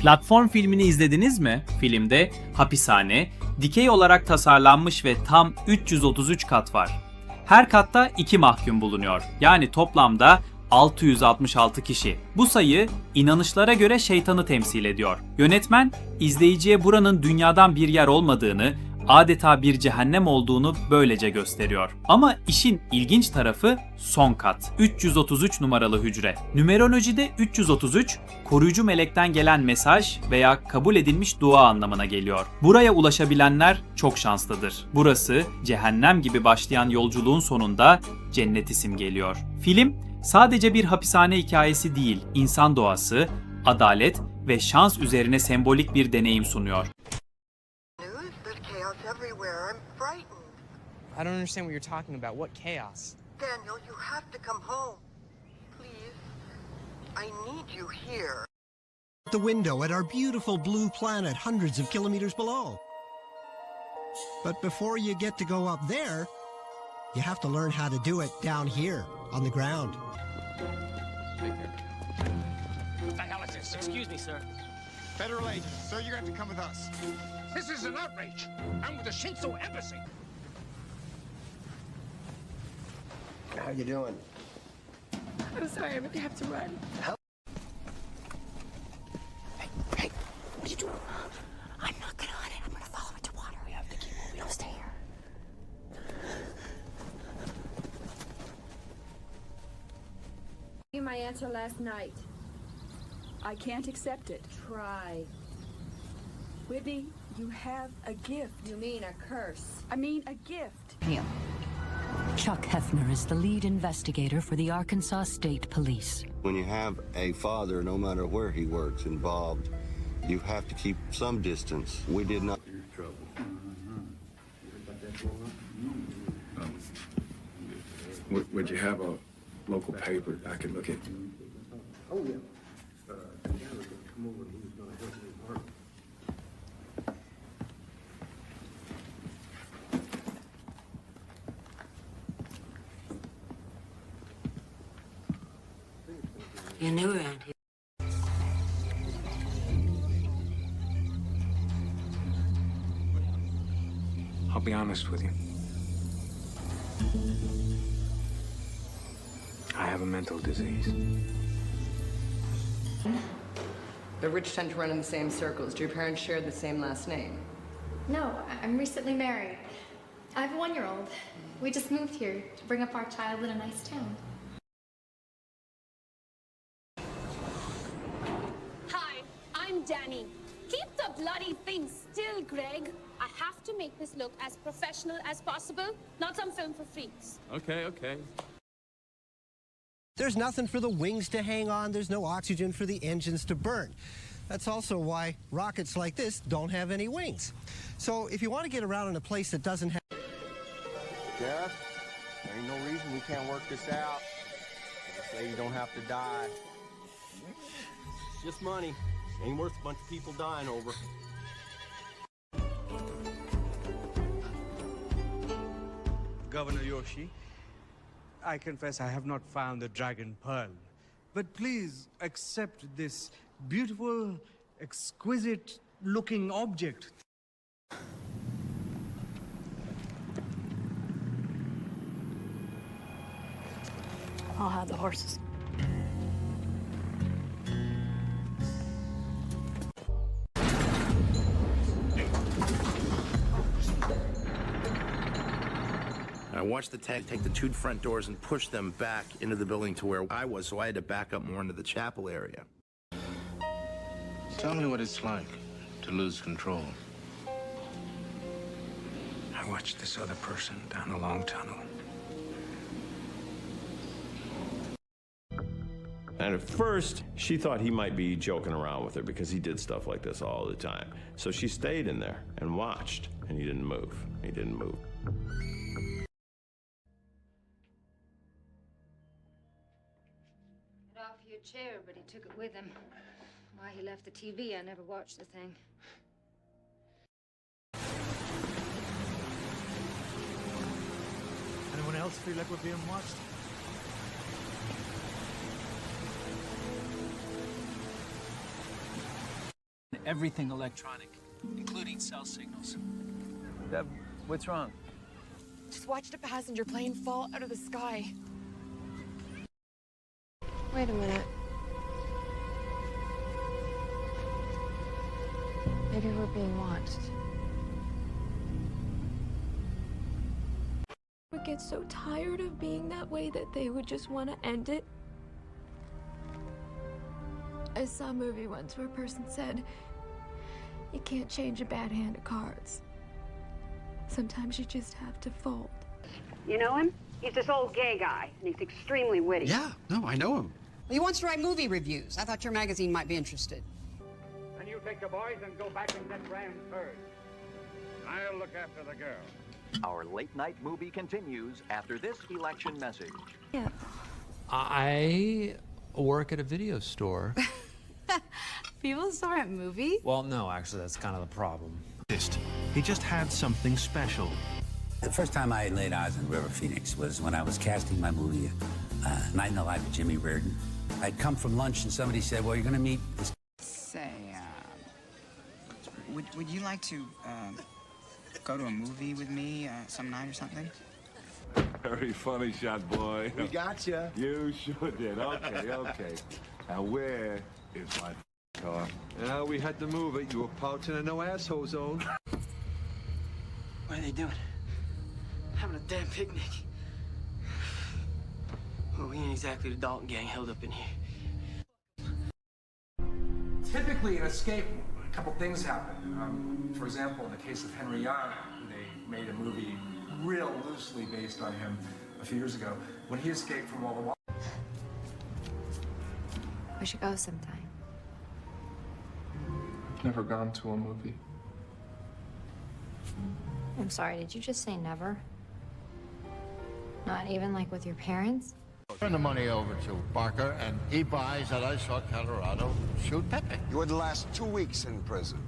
Platform filmini izlediniz mi? Filmde hapishane, dikey olarak tasarlanmış ve tam 333 kat var. Her katta 2 mahkum bulunuyor. Yani toplamda 666 kişi. Bu sayı inanışlara göre şeytanı temsil ediyor. Yönetmen, izleyiciye buranın dünyadan bir yer olmadığını, adeta bir cehennem olduğunu böylece gösteriyor. Ama işin ilginç tarafı son kat. 333 numaralı hücre. Numerolojide 333, koruyucu melekten gelen mesaj veya kabul edilmiş dua anlamına geliyor. Buraya ulaşabilenler çok şanslıdır. Burası cehennem gibi başlayan yolculuğun sonunda cenneti simgeliyor. Film sadece bir hapishane hikayesi değil, insan doğası, adalet ve şans üzerine sembolik bir deneyim sunuyor. I don't understand what you're talking about. What chaos? Daniel, you have to come home. Please. I need you here. The window at our beautiful blue planet hundreds of kilometers below. But before you get to go up there, you have to learn how to do it down here on the ground. What the hell is this? Excuse me, sir. Federal agent, sir, you're going to have to come with us. This is an outrage. I'm with the Shinzo Embassy. How you doing? I'm sorry, I'm gonna have to run. Hey, what are you doing? I'm not gonna hunt it. I'm gonna follow it to water. We have to keep moving. Don't stay here. My answer last night. I can't accept it. Try. Whitney, you have a gift. You mean a curse? I mean a gift. Him. Chuck Hefner is the lead investigator for the Arkansas State Police. When you have a father, no matter where he works, involved, you have to keep some distance. We did not. Would you have a local paper I could look at? Oh, yeah. You're new around here. I'll be honest with you. I have a mental disease. The rich tend to run in the same circles. Do your parents share the same last name? No, I'm recently married. I have a 1-year-old. We just moved here to bring up our child in a nice town. Hi, I'm Danny. Keep the bloody thing still, Greg. I have to make this look as professional as possible, not some film for freaks. Okay. There's nothing for the wings to hang on. There's no oxygen for the engines to burn. That's also why rockets like this don't have any wings. So if you want to get around in a place that doesn't have... Sheriff, there ain't no reason we can't work this out. This lady don't have to die. It's just money. Ain't worth a bunch of people dying over. Governor Yoshi, I confess I have not found the dragon pearl. But please accept this beautiful, exquisite-looking object. I'll have the horses. I watched the tank take the 2 front doors and push them back into the building to where I was, so I had to back up more into the chapel area. Tell me what it's like to lose control. I watched this other person down a long tunnel. And at first, she thought he might be joking around with her because he did stuff like this all the time. So she stayed in there and watched, and he didn't move. He didn't move. Got off your chair, but he took it with him. Why he left the TV, I never watched the thing. Anyone else feel like we're being watched? Everything electronic, including cell signals. Deb, what's wrong? Just watched a passenger plane fall out of the sky. Wait a minute. Maybe we're being watched. I would get so tired of being that way that they would just want to end it. I saw a movie once where a person said, you can't change a bad hand of cards. Sometimes you just have to fold. You know him? He's this old gay guy, and he's extremely witty. Yeah, no, I know him. He wants to write movie reviews. I thought your magazine might be interested. And you take the boys and go back and get round first. I'll look after the girl. Our late-night movie continues after this election message. Yeah. I work at a video store. People saw a movie? Well, no, actually, that's kind of the problem. He just had something special. The first time I laid eyes on River Phoenix was when I was casting my movie, Night in the Life of Jimmy Reardon. I'd come from lunch and somebody said, well, you're going to meet this... Say, would you like to, go to a movie with me, some night or something? Very funny shot, boy. We got you. You sure did. Okay, okay. Now, where is my car? Yeah, we had to move it. You were pouching in no asshole zone. What are they doing? Having a damn picnic. Well, we ain't exactly the Dalton gang held up in here. Typically, in escape, a couple things happen. For example, in the case of Henry Young, they made a movie real loosely based on him a few years ago. When he escaped from all the war. We should go sometime. I've never gone to a movie. I'm sorry, did you just say never? Not even like with your parents? Turn the money over to Barker, and he buys at I saw Colorado shoot Pepe. You were the last 2 weeks in prison.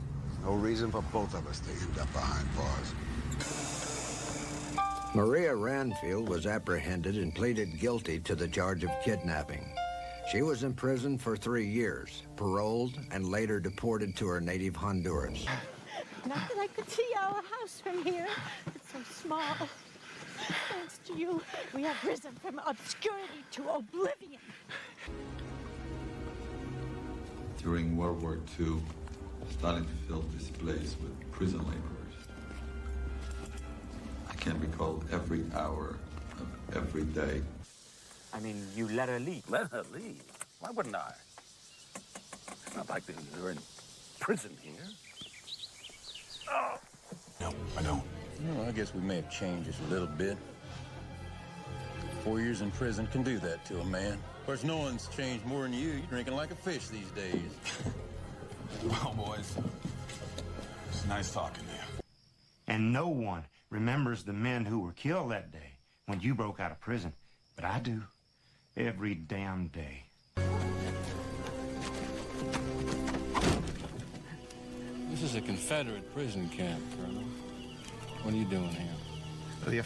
No reason for both of us to end up behind bars. Maria Ranfield was apprehended and pleaded guilty to the charge of kidnapping. She was in prison for 3 years, paroled, and later deported to her native Honduras. Not that I could see our house from here. It's so small. Thanks to you, we have risen from obscurity to oblivion. During World War II, Stalin filled this place with prison laborers. I can recall every hour of every day. I mean, you let her leave. Let her leave? Why wouldn't I? It's not like you're in prison here. Oh. No, I don't. Well, I guess we may have changed just a little bit. 4 years in prison can do that to a man. Of course, no one's changed more than you. You're drinking like a fish these days. Well, boys, it's nice talking to you. And no one remembers the men who were killed that day when you broke out of prison. But I do. Every damn day. This is a Confederate prison camp, Colonel. What are you doing here?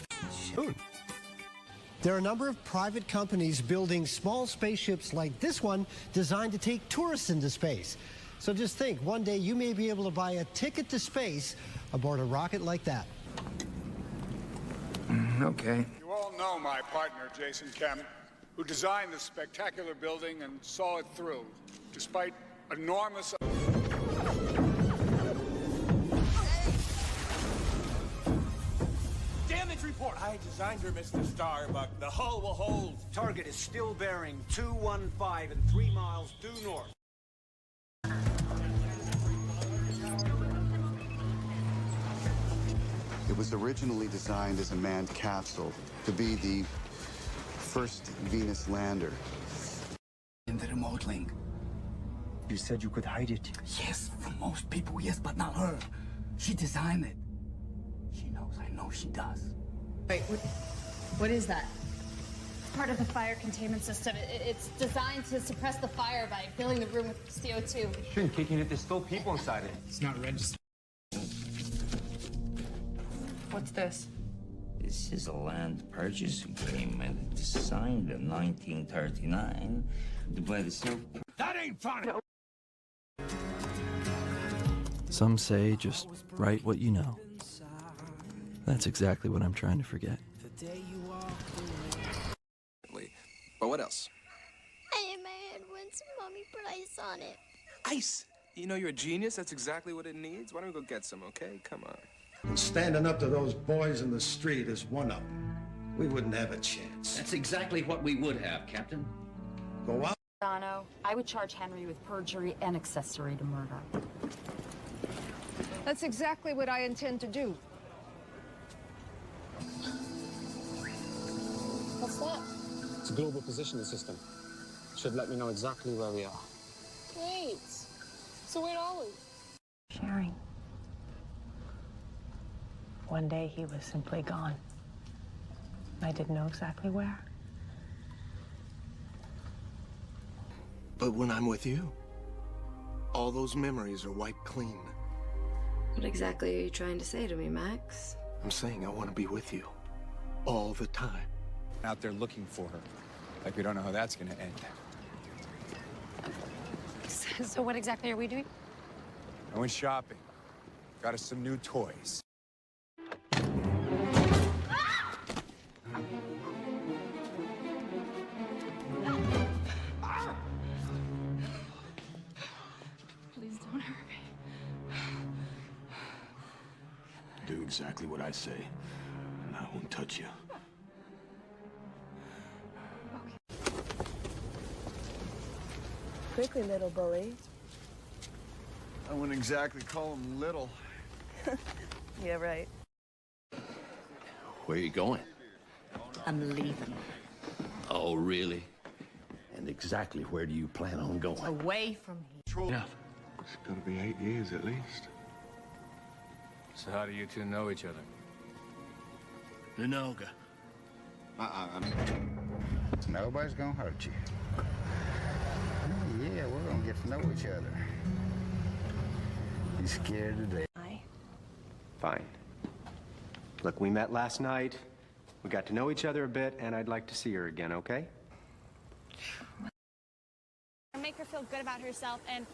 There are a number of private companies building small spaceships like this one designed to take tourists into space. So just think, one day you may be able to buy a ticket to space aboard a rocket like that. Okay. You all know my partner, Jason Kemp, who designed this spectacular building and saw it through, despite enormous... Damage report! I designed her, Mr. Starbuck. The hull will hold. Target is still bearing 215 and 3 miles due north. It was originally designed as a manned capsule to be the first Venus lander. In the remote link. You said you could hide it? Yes, from most people, yes, but not her. She designed it. She knows, I know she does. Wait, what is that? Part of the fire containment system. It's designed to suppress the fire by filling the room with CO2. Shouldn't kicking it, there's still people inside it. It's not registered. What's this? This is a land purchase agreement signed in 1939 by the That ain't funny! Some say just write what you know. That's exactly what I'm trying to forget. But what else? I in my head once Mommy put ice on it. Ice! You know you're a genius? That's exactly what it needs. Why don't we go get some, okay? Come on. And standing up to those boys in the street is one of them. We wouldn't have a chance. That's exactly what we would have, Captain. Go out. Dono, I would charge Henry with perjury and accessory to murder. That's exactly what I intend to do. What's that? It's a global positioning system. Should let me know exactly where we are. Great. So where'd Ollie? Sharing. One day he was simply gone. I didn't know exactly where. But when I'm with you, all those memories are wiped clean. What exactly are you trying to say to me, Max? I'm saying I want to be with you all the time. Out there looking for her. Like we don't know how that's gonna end. So what exactly are we doing? I went shopping. Got us some new toys. Please don't hurt me. Do exactly what I say, and I won't touch you. Quickly, little bully. I wouldn't exactly call him little. Yeah, right. Where are you going? I'm leaving. Oh, really? And exactly where do you plan on going? Away from here. Yeah. It's gonna be 8 years at least. So how do you two know each other? Linoga. Nobody's gonna hurt you. Yeah, we're gonna get to know each other. You scared to death? Fine. Look, we met last night. We got to know each other a bit, and I'd like to see her again, okay? Make her feel good about herself, and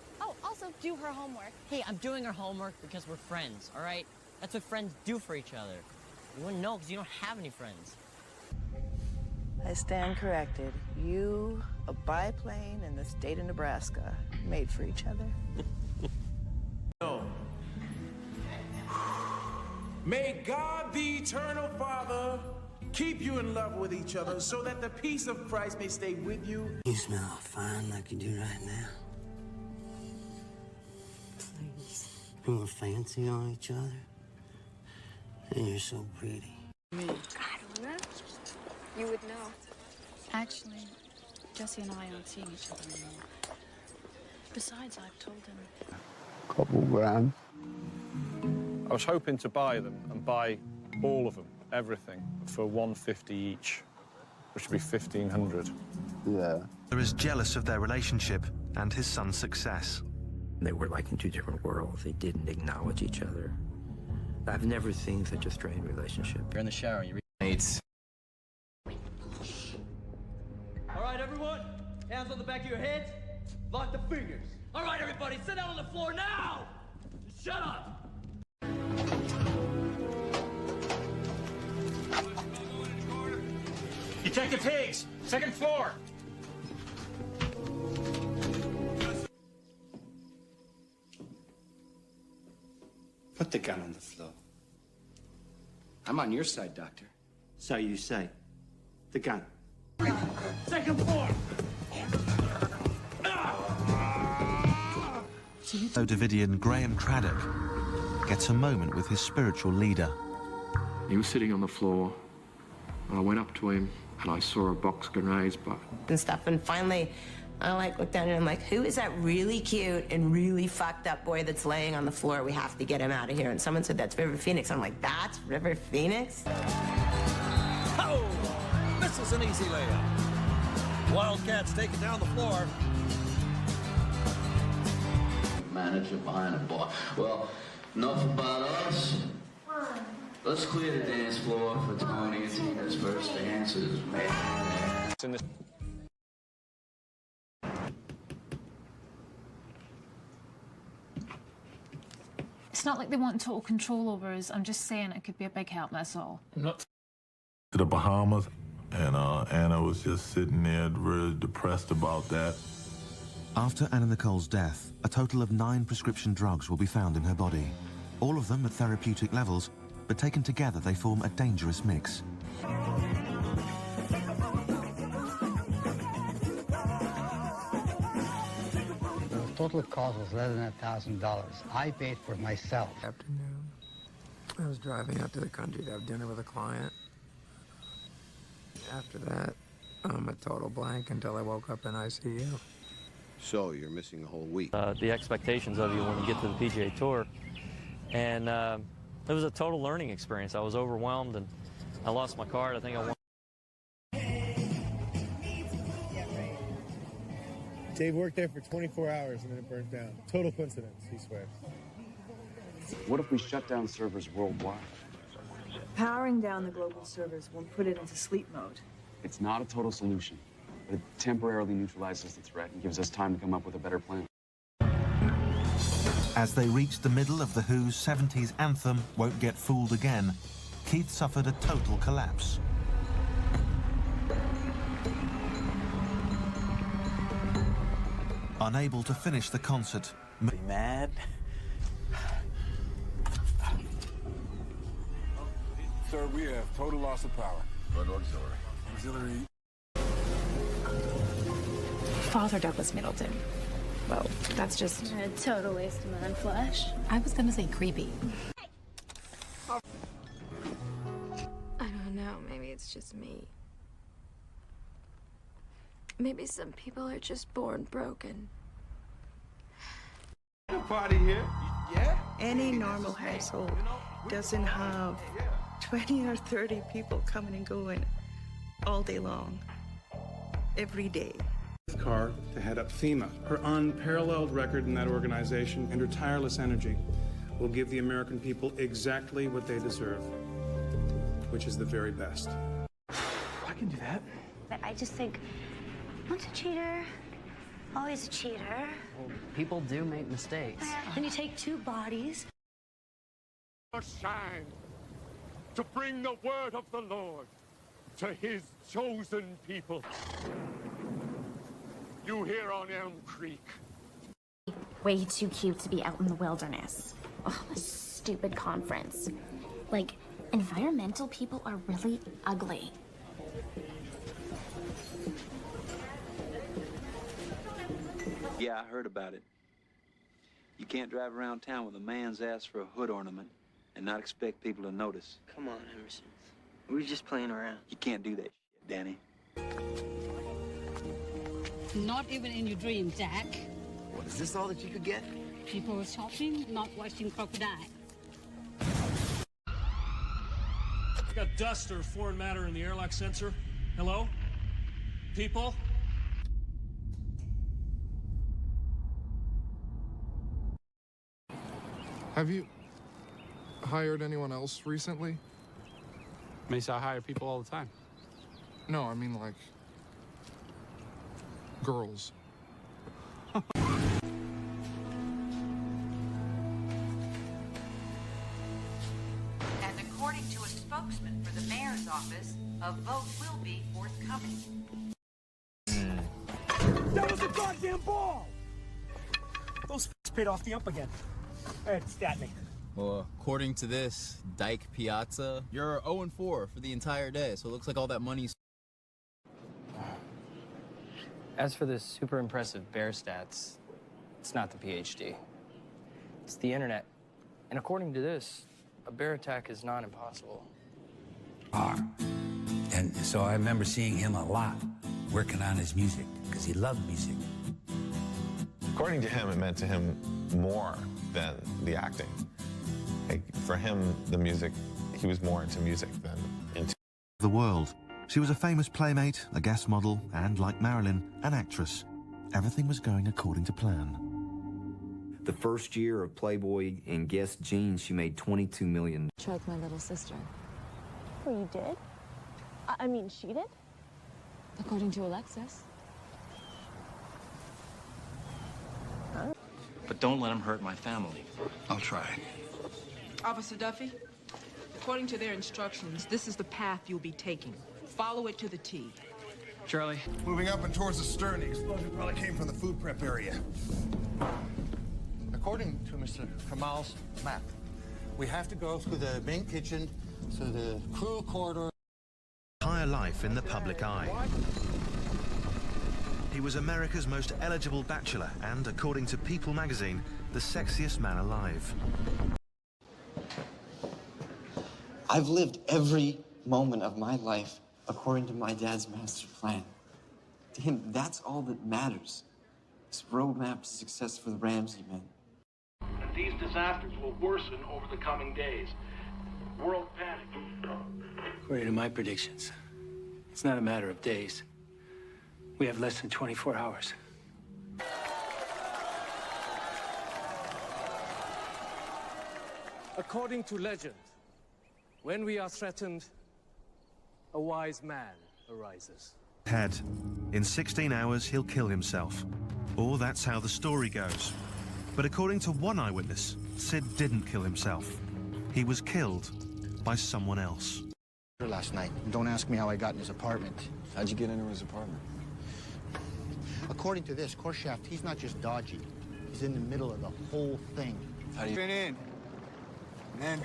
also do her homework. Hey, I'm doing her homework because we're friends, all right? That's what friends do for each other. You wouldn't know because you don't have any friends. I stand corrected. You, a biplane, and the state of Nebraska made for each other. No. May God, the eternal Father, keep you in love with each other so that the peace of Christ may stay with you. You smell fine like you do right now. Please. And we're fancy on each other. And you're so pretty. I don't know. You would know. Actually, Jesse and I aren't seeing each other anymore. Besides, I've told him. Couple grand. I was hoping to buy them and buy all of them, everything, for $150 each, which would be $1,500. Yeah. He was jealous of their relationship and his son's success. They were like in two different worlds. They didn't acknowledge each other. I've never seen such a strained relationship. You're in the shower and you Mates. All right, everyone. Hands on the back of your heads. Lock the fingers. All right, everybody, sit down on the floor now. Shut up. Detective Higgs, second floor. Put the gun on the floor. I'm on your side, Doctor. So you say. The gun. Second floor. Davidian Graham Craddock gets a moment with his spiritual leader. He was sitting on the floor, and I went up to him, and I saw a box grenades, but... And stuff, and finally, I looked down and I'm like, who is that really cute and really fucked up boy that's laying on the floor? We have to get him out of here. And someone said, that's River Phoenix. I'm like, that's River Phoenix? Oh, this was an easy layup. Wildcats take it down the floor. Manager behind the bar. Well, enough about us. Let's clear the dance floor for Tony and Tina's first dances, man. not like they want total control over us. I'm just saying it could be a big help, that's all. To the Bahamas, and Anna was just sitting there really depressed about that. After Anna Nicole's death, a total of 9 prescription drugs will be found in her body. All of them at therapeutic levels, but taken together they form a dangerous mix. The total cost was less than $1,000. I paid for myself. Afternoon, I was driving out to the country to have dinner with a client. After that, I'm a total blank until I woke up in ICU. So you're missing a whole week. The expectations of you when you get to the PGA Tour. And it was a total learning experience. I was overwhelmed and I lost my card. I think I won. Dave worked there for 24 hours and then it burnt down. Total coincidence, he swears. What if we shut down servers worldwide? Powering down the global servers won't put it into sleep mode. It's not a total solution, but it temporarily neutralizes the threat and gives us time to come up with a better plan. As they reached the middle of the Who's 70s anthem, Won't Get Fooled Again, Keith suffered a total collapse. Unable to finish the concert. Be mad? Sir, we have total loss of power. What auxiliary? Father Douglas Middleton. Well, that's just a total waste of man flesh. I was gonna say creepy. I don't know, maybe it's just me. Maybe some people are just born broken. Party here? Yeah? Any normal household doesn't have 20 or 30 people coming and going all day long, every day. Carr to head up FEMA. Her unparalleled record in that organization and her tireless energy will give the American people exactly what they deserve, which is the very best. I can do that. I just think, once a cheater, always a cheater. Well, people do make mistakes. Then you take 2 bodies. Shine to bring the word of the Lord to his chosen people. You here on Elm Creek. Way too cute to be out in the wilderness. Oh, this stupid conference. Like, environmental people are really ugly. Yeah, I heard about it. You can't drive around town with a man's ass for a hood ornament and not expect people to notice. Come on, Emerson. We were just playing around. You can't do that shit, Danny. Not even in your dreams, Jack. What, is this all that you could get? People were shopping, not watching crocodile. Got dust or foreign matter in the airlock sensor. Hello? People? Have you hired anyone else recently? Mesa, I hire people all the time. No, I mean like girls. And according to a spokesman for the mayor's office, a vote will be forthcoming. That was a goddamn ball! Those paid off the ump again. Hey, stat me. Well, according to this, Dyke Piazza, you're 0-4 for the entire day, so it looks like all that money's... As for the super impressive bear stats, it's not the PhD. It's the internet. And according to this, a bear attack is not impossible. And so I remember seeing him a lot, working on his music, because he loved music. According to him, it meant to him more than the acting. Like, for him, the music, he was more into music than into The world. She was a famous playmate, a guest model, and, like Marilyn, an actress. Everything was going according to plan. The first year of Playboy and Guess Jeans, she made $22 million. Like my little sister. Oh, you did? I mean, she did? According to Alexis. But don't let him hurt my family. I'll try. Officer Duffy, according to their instructions, this is the path you'll be taking. Follow it to the T. Charlie. Moving up and towards the stern, the explosion probably came from the food prep area. According to Mr. Kamal's map, we have to go through the main kitchen, so the crew corridor. Entire life in the public eye. He was America's most eligible bachelor and, according to People magazine, the sexiest man alive. I've lived every moment of my life according to my dad's master plan. To him, that's all that matters. This roadmap to success for the Ramsey men. And these disasters will worsen over the coming days. World panic. According to my predictions, it's not a matter of days. We have less than 24 hours. According to legend, when we are threatened, a wise man arises. In 16 hours, he'll kill himself. Or that's how the story goes. But according to one eyewitness, Sid didn't kill himself. He was killed by someone else. Last night. Don't ask me how I got in his apartment. How'd you get into his apartment? According to this, Korshaft, he's not just dodgy. He's in the middle of the whole thing. How do you... Been in. And then,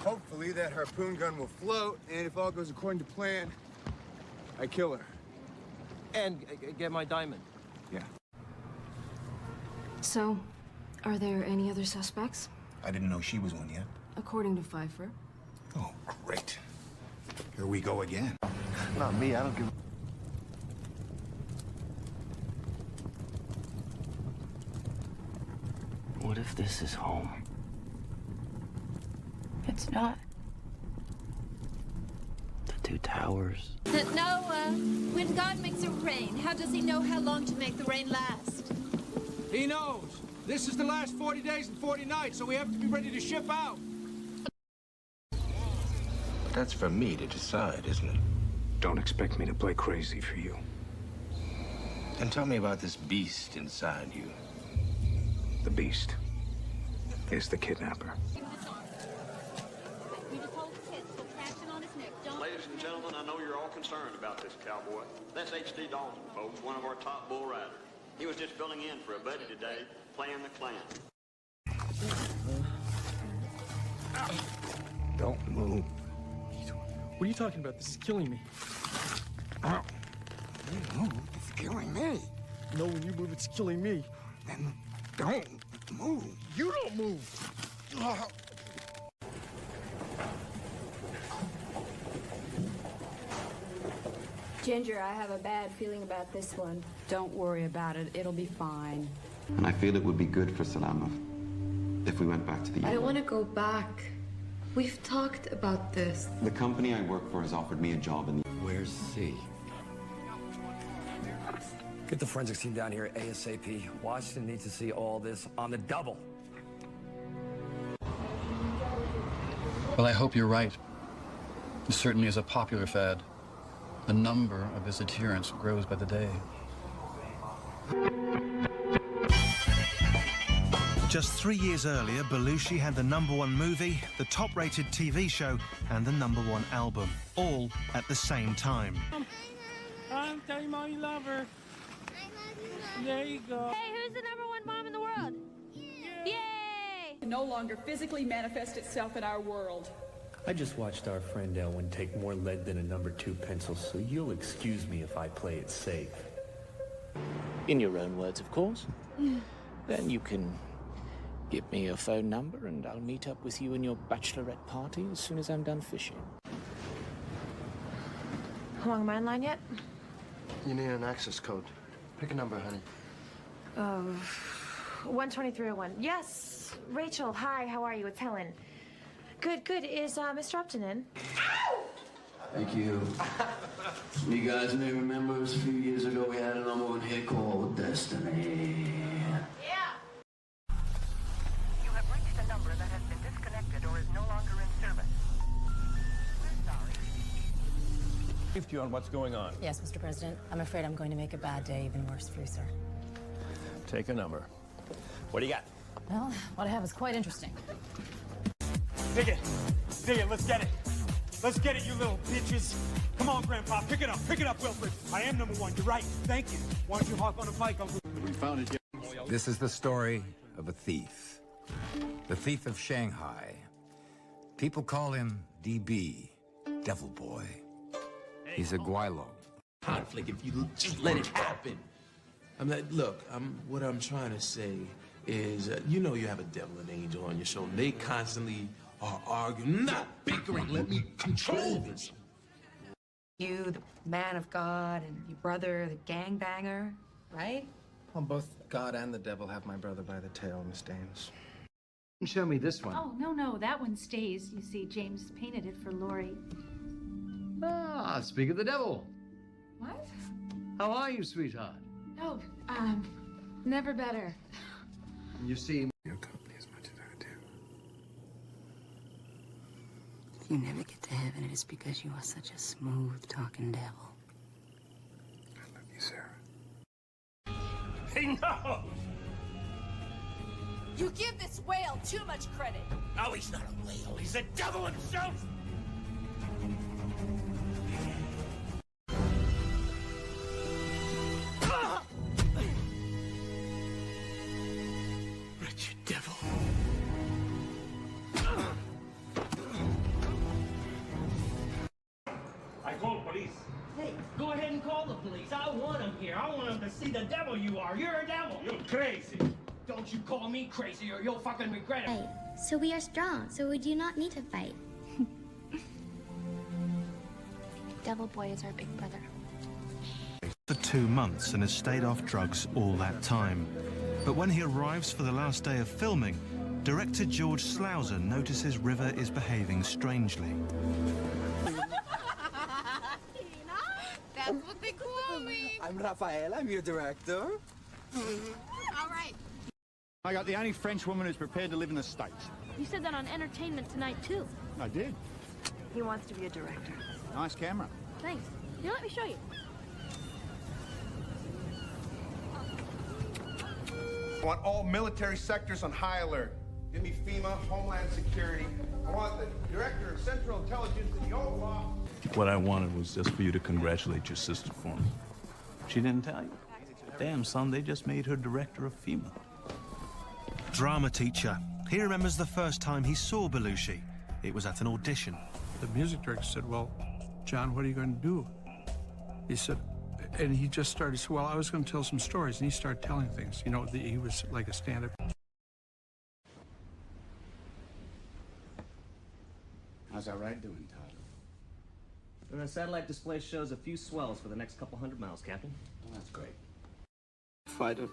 hopefully, that harpoon gun will float, and if all goes according to plan, I kill her. And get my diamond. Yeah. So, are there any other suspects? I didn't know she was one yet. According to Pfeiffer. Oh, great. Here we go again. Not me, I don't give... What if this is home? It's not. The two towers. Noah, when God makes it rain, how does he know how long to make the rain last? He knows. This is the last 40 days and 40 nights, so we have to be ready to ship out. That's for me to decide, isn't it? Don't expect me to play crazy for you. And tell me about this beast inside you. The beast is the kidnapper. Ladies and gentlemen, I know you're all concerned about this cowboy. That's H.D. Dalton, folks, one of our top bull riders. He was just filling in for a buddy today, playing the clown. Don't move. What are you talking about? This is killing me. You move, it's killing me. No, when you move, it's killing me. Then don't move. You don't move. Ginger, I have a bad feeling about this one. Don't worry about it. It'll be fine. And I feel it would be good for Salama if we went back to the I UN. don't want to go back. We've talked about this. The company I work for has offered me a job in the... Where's C? Get the forensics team down here ASAP. Washington needs to see all this on the double. Well, I hope you're right. It certainly is a popular fad. The number of his adherents grows by the day. Just 3 years earlier, Belushi had the #1 movie, the top-rated TV show, and the #1 album, all at the same time. Tell your mom you love her. There you go. Hey, who's the #1 mom in the world? Yay! Can no longer physically manifest itself in our world. I just watched our friend Elwin take more lead than a #2 pencil, so you'll excuse me if I play it safe. In your own words, of course. Then you can give me your phone number and I'll meet up with you in your bachelorette party as soon as I'm done fishing. Along my line yet? You need an access code. Pick a number, honey. 12301. Yes, Rachel. Hi, how are you? It's Helen. Good, good. Is Mr. Upton in? Thank you. You guys may remember us a few years ago we had a #1 hit called Destiny. Yeah. You have reached a number that has been disconnected or is no longer in service. We're sorry. Briefed you on what's going on. Yes, Mr. President. I'm afraid I'm going to make a bad day even worse for you, sir. Take a number. What do you got? Well, what I have is quite interesting. Dig it. Dig it. Let's get it. Let's get it, you little bitches. Come on, Grandpa. Pick it up. Pick it up, Wilfred. I am number one. You're right. Thank you. Why don't you hop on a bike, Uncle? We found it. This is the story of a thief. The thief of Shanghai. People call him DB, Devil Boy. He's a guilo. Conflict if you just let it happen. What I'm trying to say is, you know you have a devil and angel on your shoulder. They constantly are arguing, not bickering. Let me control this. You, the man of God, and your brother, the gangbanger, right? Well, both God and the devil have my brother by the tail, Miss Dames. Show me this one. Oh, no, that one stays. You see, James painted it for Lori. Ah, speak of the devil. What? How are you, sweetheart? Oh, never better. You see... Your company as much as I do. If you never get to heaven, it is because you are such a smooth-talking devil. I love you, Sarah. Hey, no! You give this whale too much credit. Oh, he's not a whale. He's the devil himself. Wretched devil. I called police. Hey, go ahead and call the police. I want them here. I want them to see the devil you are. You're a devil. You're crazy. Don't you call me crazy or you'll fucking regret it. Right. So we are strong, so we do not need to fight. Devil Boy is our big brother. For 2 months and has stayed off drugs all that time. But when he arrives for the last day of filming, director George Slouser notices River is behaving strangely. That's what they call me. I'm Raphael, I'm your director. All right. I got the only French woman who's prepared to live in the States. You said that on Entertainment Tonight, too. I did. He wants to be a director. Nice camera. Thanks. Here, let me show you. I want all military sectors on high alert. Give me FEMA, Homeland Security. I want the Director of Central Intelligence and the Oval. What I wanted was just for you to congratulate your sister for me. She didn't tell you? Damn, son, they just made her director of FEMA. Drama teacher. He remembers the first time he saw Belushi. It was at an audition. The music director said, well, John, what are you going to do? He said, and he just started, said, well, I was going to tell some stories, and he started telling things. You know, he was like a stand-up. How's that ride doing, Todd? The satellite display shows a few swells for the next couple 100 miles, Captain. Oh, that's great. Fighter,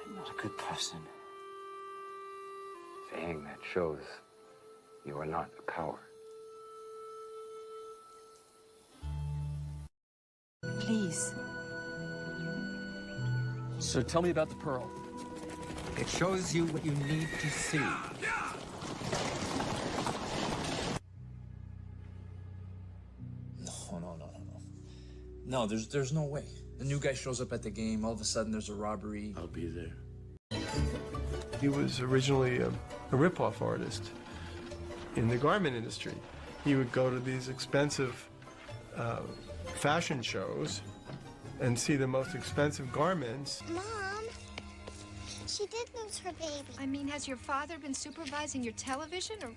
I'm not a good person. Saying that shows you are not a coward. Please. So tell me about the pearl. It shows you what you need to see. No, there's no way. The new guy shows up at the game, all of a sudden there's a robbery. I'll be there. He was originally a rip-off artist in the garment industry. He would go to these expensive fashion shows and see the most expensive garments. Mom, she did lose her baby. I mean, has your father been supervising your television, or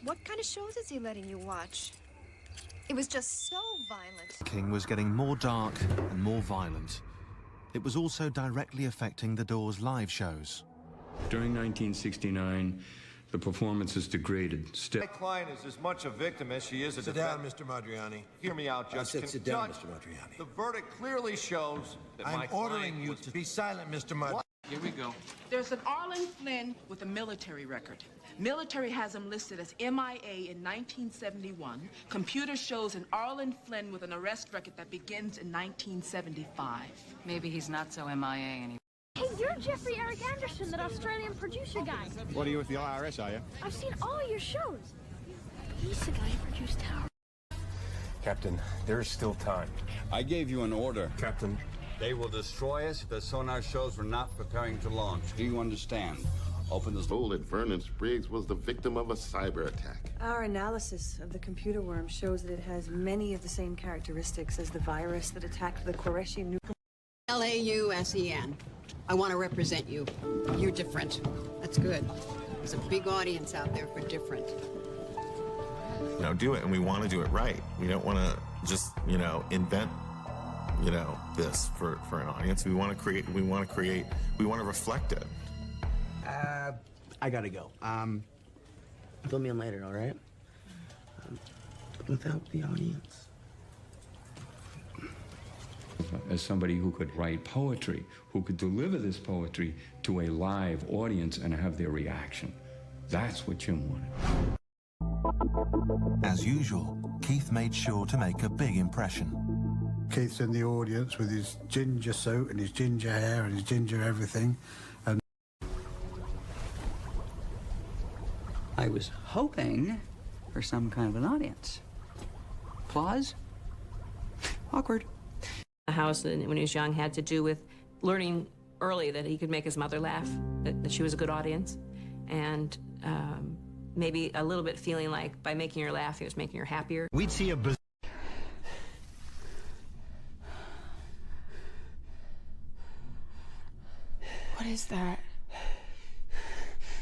what kind of shows is he letting you watch? It was just so violent. King was getting more dark and more violent. It was also directly affecting the Doors' live shows. During 1969, the performances degraded. My client is as much a victim as she is a defendant. Sit down, Mr. Madriani. Hear me out, Judge. I said sit down, Mr. Madriani. The verdict clearly shows that I'm ordering you to be silent, Mr. Madriani. Here we go. There's an Arlen Flynn with a military record. Military has him listed as MIA in 1971. Computer shows an Arlen Flynn with an arrest record that begins in 1975. Maybe he's not so MIA anymore. Hey, you're Jeffrey Eric Anderson, that Australian producer guy. What are you with the IRS, are you? I've seen all your shows. He's the guy who produced Tower. Captain, there is still time. I gave you an order. Captain. They will destroy us if the sonar shows we're not preparing to launch. Do you understand? Open the told that Vernon Spriggs was the victim of a cyber attack. Our analysis of the computer worm shows that it has many of the same characteristics as the virus that attacked the Qureshi nuclear. Lausen. I want to represent you. You're different. That's good. There's a big audience out there for different. You know, do it, and we want to do it right. We don't want to just, you know, invent, you know, this for an audience. We want to create, we want to reflect it. I gotta go. Fill me in later, all right? Without the audience. As somebody who could write poetry, who could deliver this poetry to a live audience and have their reaction. That's what Jim wanted. As usual, Keith made sure to make a big impression. Keith's in the audience with his ginger suit and his ginger hair and his ginger everything. And I was hoping for some kind of an audience. Applause? Awkward. The house when he was young had to do with learning early that he could make his mother laugh, that she was a good audience, and maybe a little bit feeling like by making her laugh, he was making her happier. we'd see a What is that?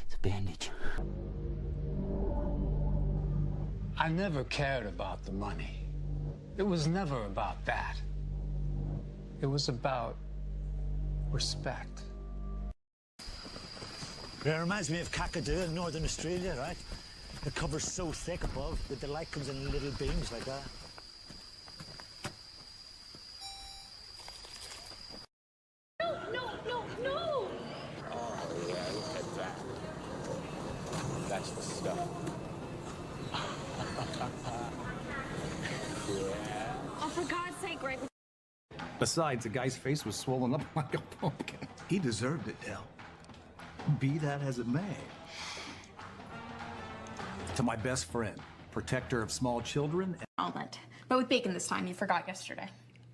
It's a bandage. I never cared about the money. It was never about that. It was about respect. It reminds me of Kakadu in Northern Australia, right? The cover's so thick above that the light comes in little beams like that. No, no, no, no! Oh, yeah, look at that. That's the stuff. Yeah. Oh, for God's sake, Greg. Besides, the guy's face was swollen up like a pumpkin. He deserved it, Dell. Be that as it may. To my best friend, protector of small children. Omelet. But with bacon this time, you forgot yesterday.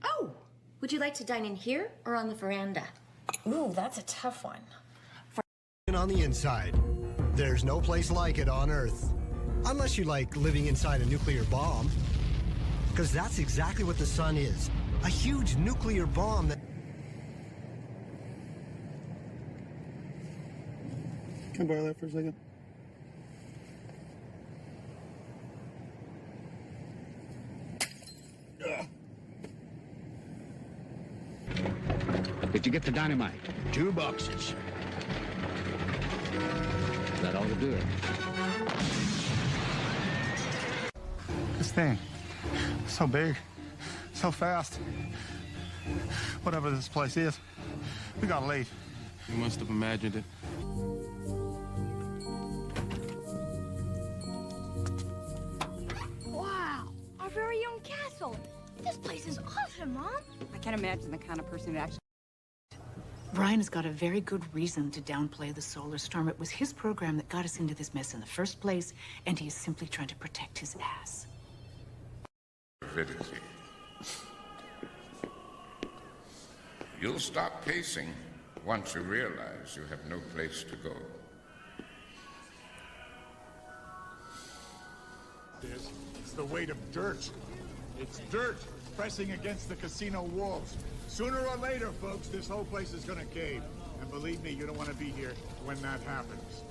Oh, would you like to dine in here or on the veranda? Ooh, that's a tough one. on the inside. There's no place like it on Earth. Unless you like living inside a nuclear bomb. Because that's exactly what the sun is. A huge nuclear bomb that... Can I borrow that for a second? Did you get the dynamite? 2 boxes. That ought to do it. This thing, so big, so fast. Whatever this place is, we gotta leave. You must have imagined it. Wow, our very own castle. This place is awesome, Mom. I can't imagine the kind of person who actually... Brian has got a very good reason to downplay the solar storm. It was his program that got us into this mess in the first place, and he is simply trying to protect his ass. Avidity. You'll stop pacing once you realize you have no place to go. It's the weight of dirt. It's dirt pressing against the casino walls. Sooner or later, folks, this whole place is gonna cave. And believe me, you don't want to be here when that happens.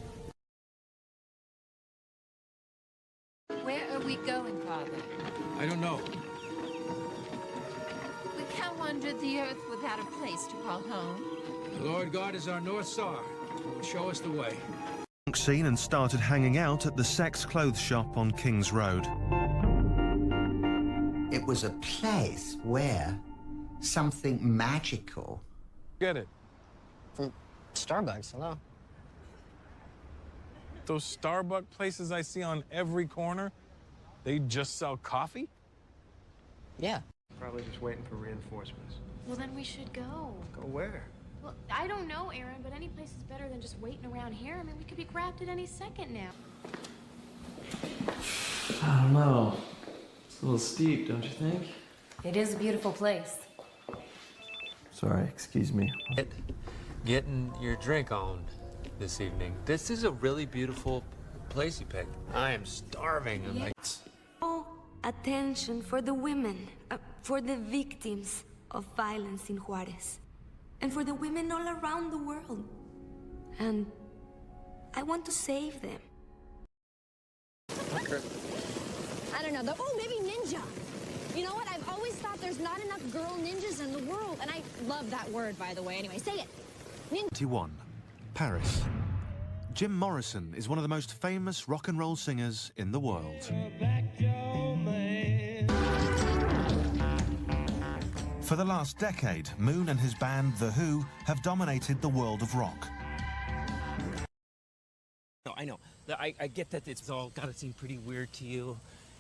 Where are we going, Father? I don't know. We can't wander the earth without a place to call home. The Lord God is our North Star. He will show us the way. Scene and started hanging out at the sex clothes shop on King's Road. It was a place where something magical. Get it? From Starbucks, hello. Those Starbucks places I see on every corner, they just sell coffee? Yeah. Probably just waiting for reinforcements. Well, then we should go. Go where? Well, I don't know, Aaron, but any place is better than just waiting around here. I mean, we could be grabbed at any second now. I don't know. It's a little steep, don't you think? It is a beautiful place. Sorry, excuse me. Getting your drink on. this evening. This is a really beautiful place you picked. I am starving. I'm like... Attention for the women, for the victims of violence in Juarez, and for the women all around the world. And I want to save them. I don't know. Oh, maybe ninja. You know what? I've always thought there's not enough girl ninjas in the world. And I love that word, by the way. Anyway, say it. Ninja. 21. Paris. Jim Morrison is one of the most famous rock and roll singers in the world. For the last decade, Moon and his band, The Who, have dominated the world of rock. No, I know. I get that it's all gotta seem pretty weird to you,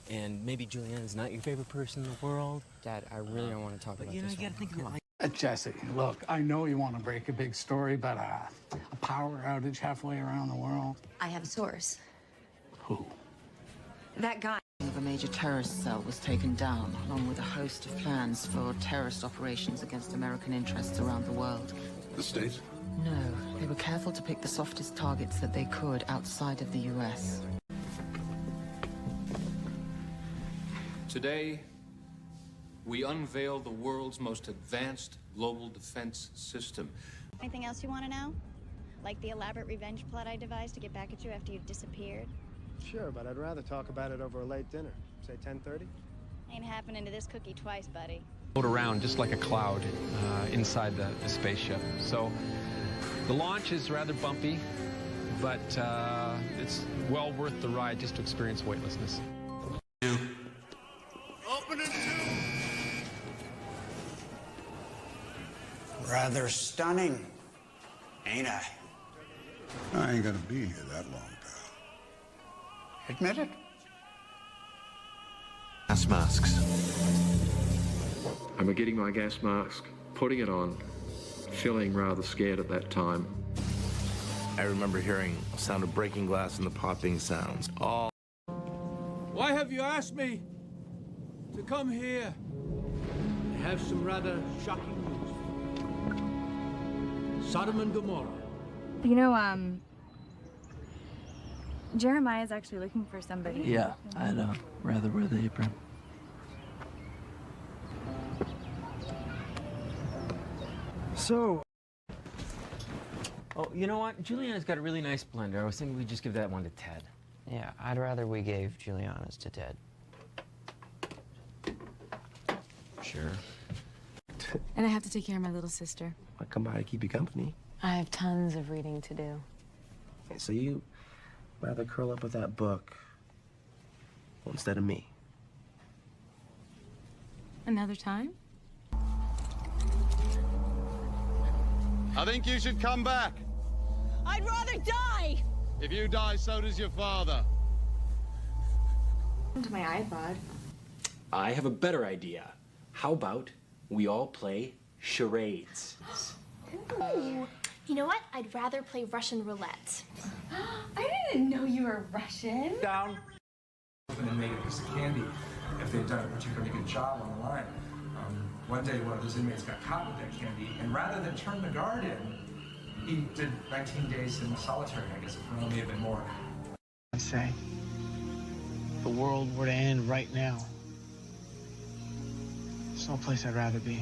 and maybe Juliana's not your favorite person in the world. Dad, I really don't want to talk about this. You know, you gotta think of it like... Jesse, look, I know you want to break a big story, but a power outage halfway around the world. I have a source. Who? That guy. A major terrorist cell was taken down, along with a host of plans for terrorist operations against American interests around the world. The States? No, they were careful to pick the softest targets that they could outside of the U.S. Today, we unveil the world's most advanced global defense system. Anything else you want to know? Like the elaborate revenge plot I devised to get back at you after you disappeared? Sure, but I'd rather talk about it over a late dinner. Say 10:30? Ain't happening to this cookie twice, buddy. Float around just like a cloud inside the spaceship. So the launch is rather bumpy, but it's well worth the ride just to experience weightlessness. Open it Rather stunning, ain't I? I ain't gonna be here that long, pal. Admit it. Gas masks. I remember getting my gas mask, putting it on, feeling rather scared at that time. I remember hearing a sound of breaking glass and the popping sounds. All. Why have you asked me to come here? I have some rather shocking news. Sodom and Gomorrah. You know, Jeremiah's actually looking for somebody. Yeah, I'd rather wear the apron. So... Oh, you know what? Juliana's got a really nice blender. I was thinking we'd just give that one to Ted. Yeah, I'd rather we gave Juliana's to Ted. Sure. And I have to take care of my little sister. I come by to keep you company. I have tons of reading to do. Okay, so you rather curl up with that book instead of me? Another time? I think you should come back. I'd rather die! If you die, so does your father. To my iPod. I have a better idea. How about we all play charades? Ooh. You know what? I'd rather play Russian roulette. I didn't know you were Russian. Down. And made a piece of candy if they'd done a particularly good job on the line. One day, one of those inmates got caught with that candy, and rather than turn the guard in, he did 19 days in solitary. I guess it may have been more. I say, if the world were to end right now, there's no place I'd rather be.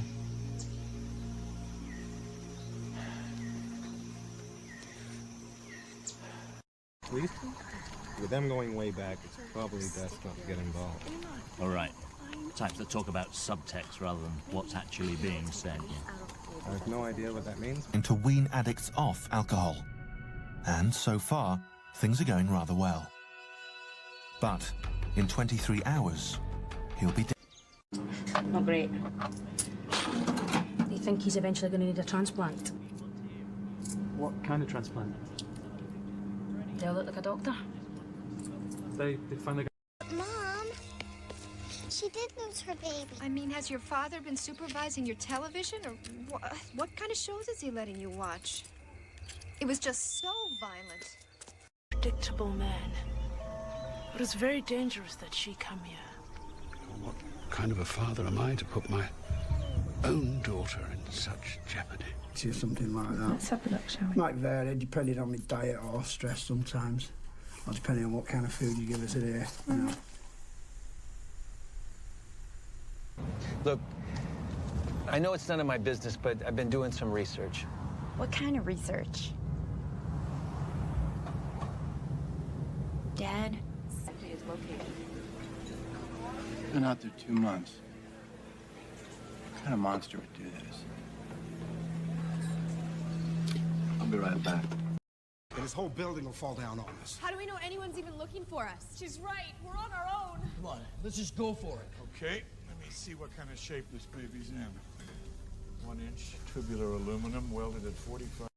With them going way back, it's probably best not to get involved. All right. Types that talk about subtext rather than what's actually being said. I have no idea what that means. To wean addicts off alcohol. And so far, things are going rather well. But in 23 hours, he'll be dead. Not great. Do you think he's eventually going to need a transplant? What kind of transplant? Do I look like a doctor? They finally got... Mom, she did lose her baby. I mean, has your father been supervising your television, or what kind of shows is he letting you watch? It was just so violent. Predictable man. But it's very dangerous that she come here. What kind of a father am I to put my own daughter in such jeopardy? To something like that. Let's have a look, shall we? Might vary depending on my diet or stress sometimes, or depending on what kind of food you give us a day. You know. Look, I know it's none of my business, but I've been doing some research. What kind of research? Dad? Been out there 2 months. What kind of monster would do this? I'll be right back. And this whole building will fall down on us. How do we know anyone's even looking for us? She's right. We're on our own. Come on, let's just go for it. Okay, let me see what kind of shape this baby's in. 1-inch tubular aluminum welded at 45.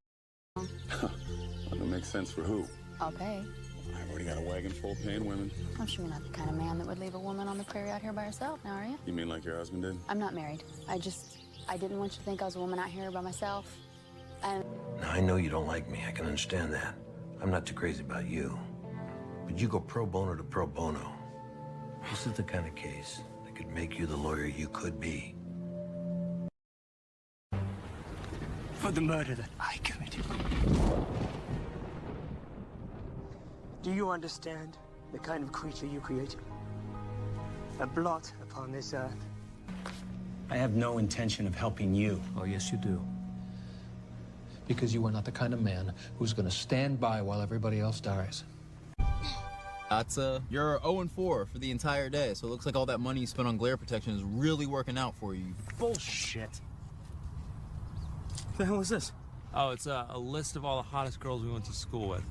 That'll make sense for who? I'll pay. I've already got a wagon full of paying women. I'm sure you're not the kind of man that would leave a woman on the prairie out here by herself, now are you? You mean like your husband did? I'm not married. I didn't want you to think I was a woman out here by myself. And Now, I know you don't like me. I can understand that. I'm not too crazy about you. But you go pro bono to pro bono. This is the kind of case that could make you the lawyer you could be. For the murder that I committed. Do you understand the kind of creature you created? A blot upon this earth. I have no intention of helping you. Oh, yes, you do. Because you are not the kind of man who's going to stand by while everybody else dies. That's you're 0-4 for the entire day, so it looks like all that money you spent on glare protection is really working out for you. Bullshit. What the hell is this? Oh, it's a list of all the hottest girls we went to school with.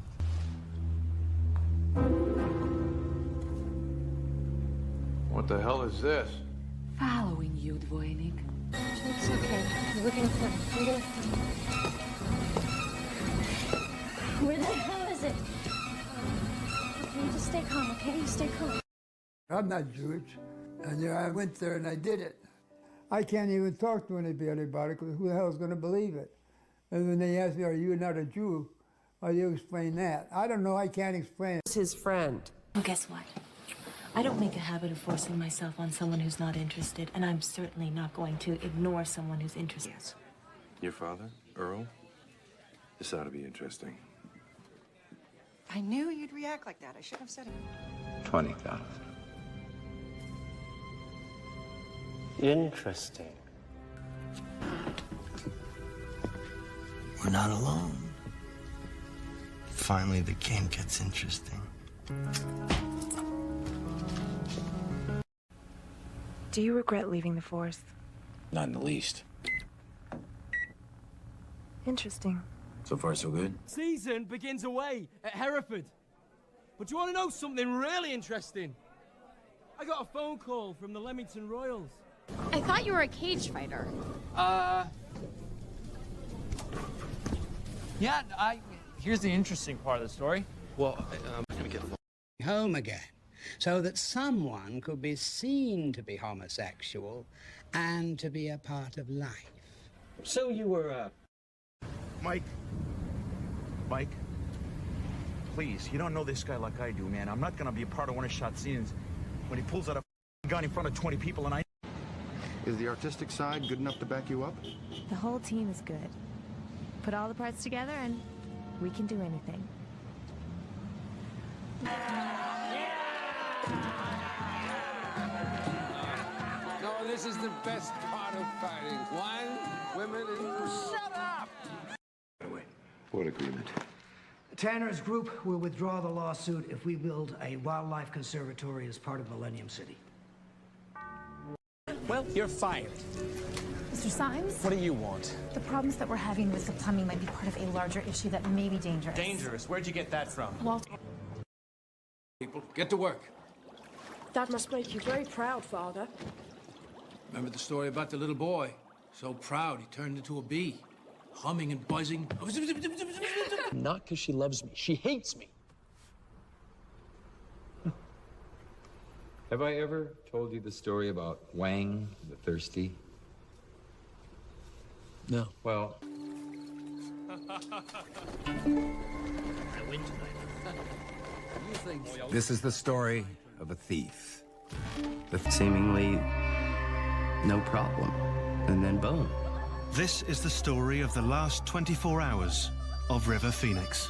What the hell is this? Following you, Dvoinik. It's okay. You're looking for it. Where the hell is it? Okay, just stay calm, okay? You stay calm. I'm not Jewish, and I went there and I did it. I can't even talk to anybody about it because who the hell is going to believe it? And then they ask me, "Are you not a Jew?" How do you explain that? I don't know. I can't explain it. It's his friend. Well, guess what? I don't make a habit of forcing myself on someone who's not interested, and I'm certainly not going to ignore someone who's interested. Your father, Earl? This ought to be interesting. I knew you'd react like that. I should have said it. 20,000. Interesting. We're not alone. Finally, the game gets interesting. Do you regret leaving the force? Not in the least. Interesting. So far, so good. Season begins away at Hereford. But you want to know something really interesting? I got a phone call from the Leamington Royals. I thought you were a cage fighter. Yeah, here's the interesting part of the story. Well, I'm gonna get home again, so that someone could be seen to be homosexual and to be a part of life. So you were, Mike, please, you don't know this guy like I do, man. I'm not gonna be a part of one of his shot scenes when he pulls out a gun in front of 20 people and I... Is the artistic side good enough to back you up? The whole team is good. Put all the parts together and we can do anything. No, this is the best part of fighting. One, women, and... Shut up! What agreement? Tanner's group will withdraw the lawsuit if we build a wildlife conservatory as part of Millennium City. Well, you're fired. Mr. Symes? What do you want? The problems that we're having with the plumbing might be part of a larger issue that may be dangerous. Dangerous? Where'd you get that from? Walt. People, get to work. That must make you very proud, Father. Remember the story about the little boy? So proud he turned into a bee, humming and buzzing. Not because she loves me. She hates me. Have I ever told you the story about Wang the Thirsty? No. Well, I win tonight. This is the story of a thief. Seemingly no problem. and then boom. This is the story of the last 24 hours of River Phoenix.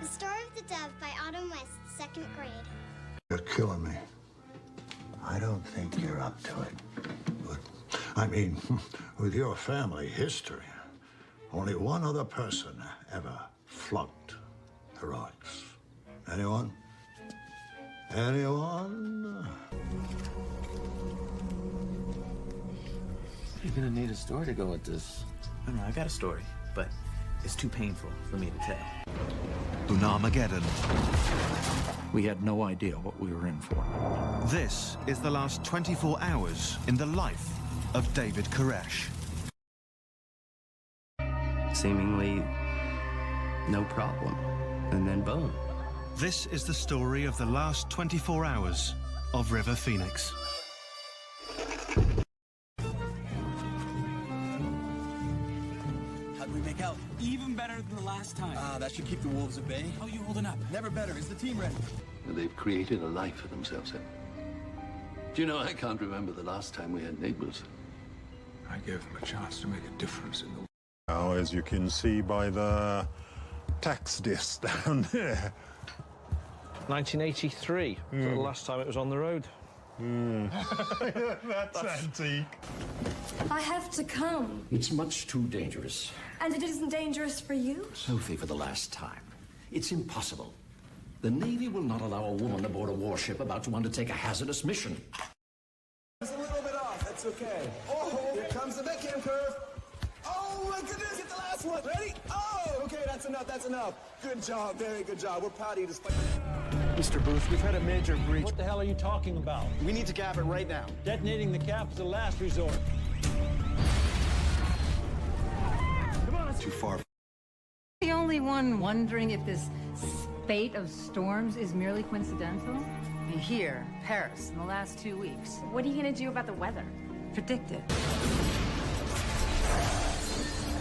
The Story of the Dove by Autumn West, 2nd grade. You're killing me. I don't think you're up to it. But, I mean, with your family history, only one other person ever flunked heroics. Anyone? Anyone? You're gonna need a story to go with this. I don't know, I got a story, but it's too painful for me to tell. Unarmageddon. We had no idea what we were in for. This is the last 24 hours in the life of David Koresh. Seemingly no problem, and then boom. This is the story of the last 24 hours of River Phoenix. How'd we make out? Even better than the last time. That should keep the wolves at bay. How you holding up? Never better. Is the team ready? They've created a life for themselves. Do you know, I can't remember the last time we had neighbors. I gave them a chance to make a difference in the world. Now, as you can see by the tax disc down there. 1983, was the last time it was on the road. That's antique. I have to come. It's much too dangerous. And it isn't dangerous for you? Sophie, for the last time. It's impossible. The Navy will not allow a woman aboard a warship about to undertake a hazardous mission. It's a little bit off. That's okay. Oh, here comes the backhand curve. Oh, my goodness. Get the last one. Ready? Oh, okay. That's enough. That's enough. Good job. Very good job. We're proud of you despite... Mr. Booth, we've had a major breach. What the hell are you talking about? We need to cap it right now. Detonating the cap is the last resort. Come on, Too far. The only one wondering if this spate of storms is merely coincidental? Here, Paris, in the last 2 weeks. What are you gonna do about the weather? Predict it.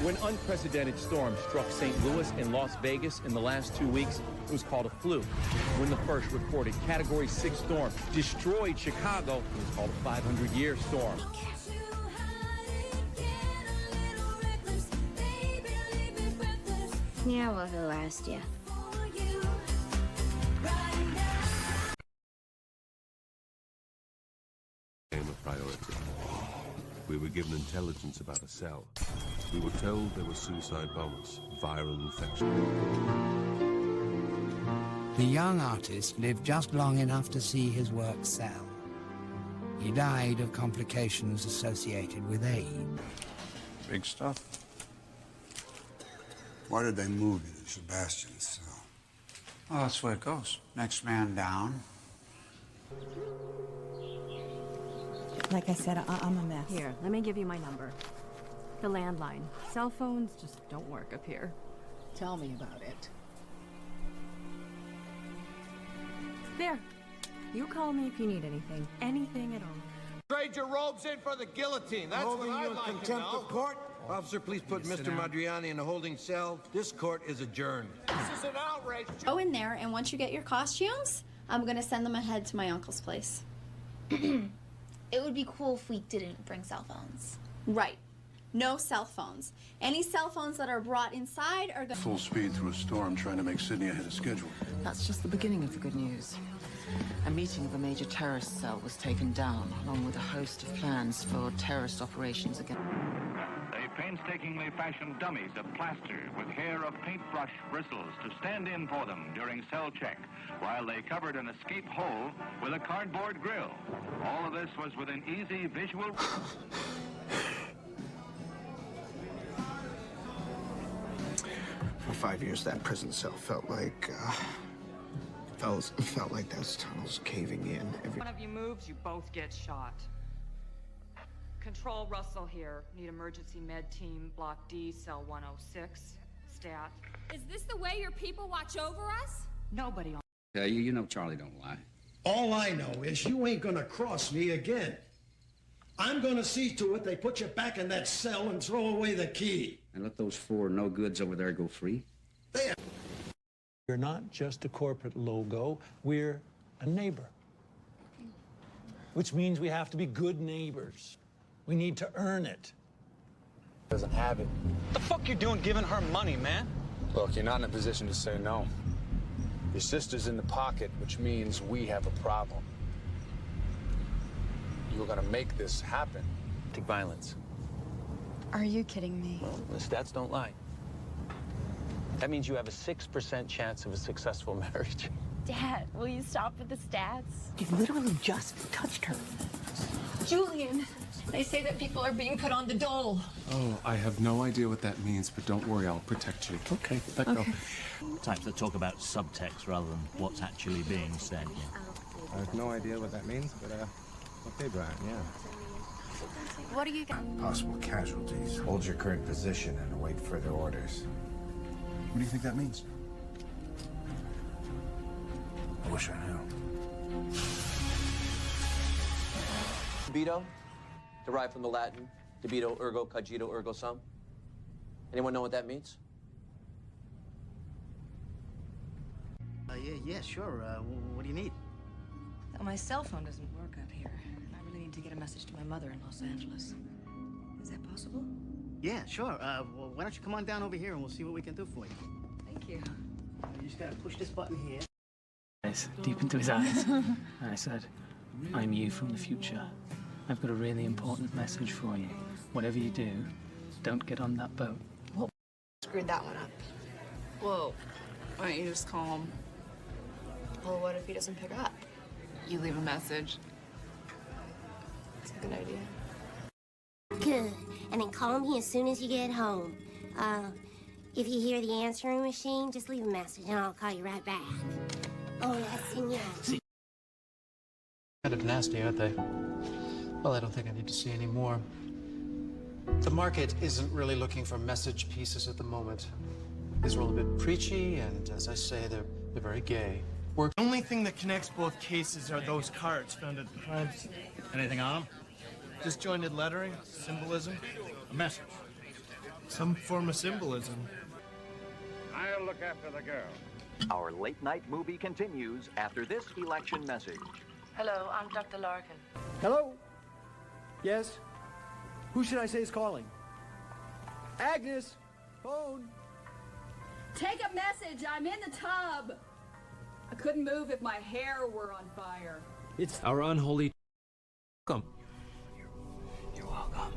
When unprecedented storms struck St. Louis and Las Vegas in the last 2 weeks, it was called a fluke. When the first recorded Category 6 storm destroyed Chicago, it was called a 500-year storm. Yeah, well, who asked you? Became a priority. We were given intelligence about a cell. We were told there were suicide bombers, viral infection. The young artist lived just long enough to see his work sell. He died of complications associated with AIDS. Big stuff. Why did they move you to Sebastian's cell? Well, that's where it goes. Next man down. Like I said, I'm a mess. Here, let me give you my number. The landline. Cell phones just don't work up here. Tell me about it. There. You call me if you need anything. Anything at all. Trade your robes in for the guillotine. That's Holding what I you in like contempt to know. of court? Officer, please put Mr. Madriani in a holding cell. This court is adjourned. This is an outrage. Go in there, and once you get your costumes, I'm gonna send them ahead to my uncle's place. It would be cool if we didn't bring cell phones. Right. No cell phones. Any cell phones that are brought inside are going Full speed through a storm trying to make Sydney ahead of schedule. That's just the beginning of the good news. A meeting of a major terrorist cell was taken down, along with a host of plans for terrorist operations against... They painstakingly fashioned dummies of plaster with hair of paintbrush bristles to stand in for them during cell check, while they covered an escape hole with a cardboard grill. All of this was within easy visual... For 5 years, that prison cell felt like, felt like those tunnels caving in. One of you moves, you both get shot. Control, Russell here. Need emergency med team, Block D, cell 106. Stat. Is this the way your people watch over us? Nobody on... Yeah, you know Charlie don't lie. All I know is you ain't gonna cross me again. I'm gonna see to it they put you back in that cell and throw away the key. And let those 4 no-goods over there go free? We're not just a corporate logo, we're a neighbor. which means we have to be good neighbors. We need to earn it. Doesn't have it. What the fuck you doing giving her money, man? Look, you're not in a position to say no. Your sister's in the pocket, which means we have a problem. You were gonna make this happen. Take violence. Are you kidding me? Well, the stats don't lie. That means you have a 6% chance of a successful marriage. Dad, will you stop with the stats? You literally just touched her. Julian, they say that people are being put on the dole. Oh, I have no idea what that means, but don't worry, I'll protect you. Okay, let go. Types that talk about subtext rather than what's actually being said. I have no idea what that means, but okay, Brian, yeah. What are you guys? Possible casualties. Hold your current position and await further orders. What do you think that means? I wish I knew. Debito, derived from the Latin, debito, ergo, cogito, ergo sum. Anyone know what that means? Yeah, sure. What do you need? Well, my cell phone doesn't work up here, and I really need to get a message to my mother in Los Angeles. Is that possible? Yeah, sure. Well, why don't you come on down over here and we'll see what we can do for you. Thank you. You just gotta push this button here. Deep into his eyes. And I said, I'm you from the future. I've got a really important message for you. Whatever you do, don't get on that boat. Well, screwed that one up. Whoa. Why don't you just call him? Well, what if he doesn't pick up? You leave a message. It's a good idea. Good. And then call me as soon as you get home. If you hear the answering machine, just leave a message and I'll call you right back. Oh, yes, senor. Kind of nasty, aren't they? Well, I don't think I need to see any more. The market isn't really looking for message pieces at the moment. These are all a bit preachy, and as I say, they're very gay. The only thing that connects both cases are those cards found at the crime scene. Anything on them? Disjointed lettering, symbolism, A message. some form of symbolism. I'll look after the girl. Our late-night movie continues after this election message. Hello, I'm Dr. Larkin. Hello? Yes? Who should I say is calling? Agnes! Phone! Take a message. I'm in the tub. I couldn't move if my hair were on fire. It's our unholy... Come. You're welcome.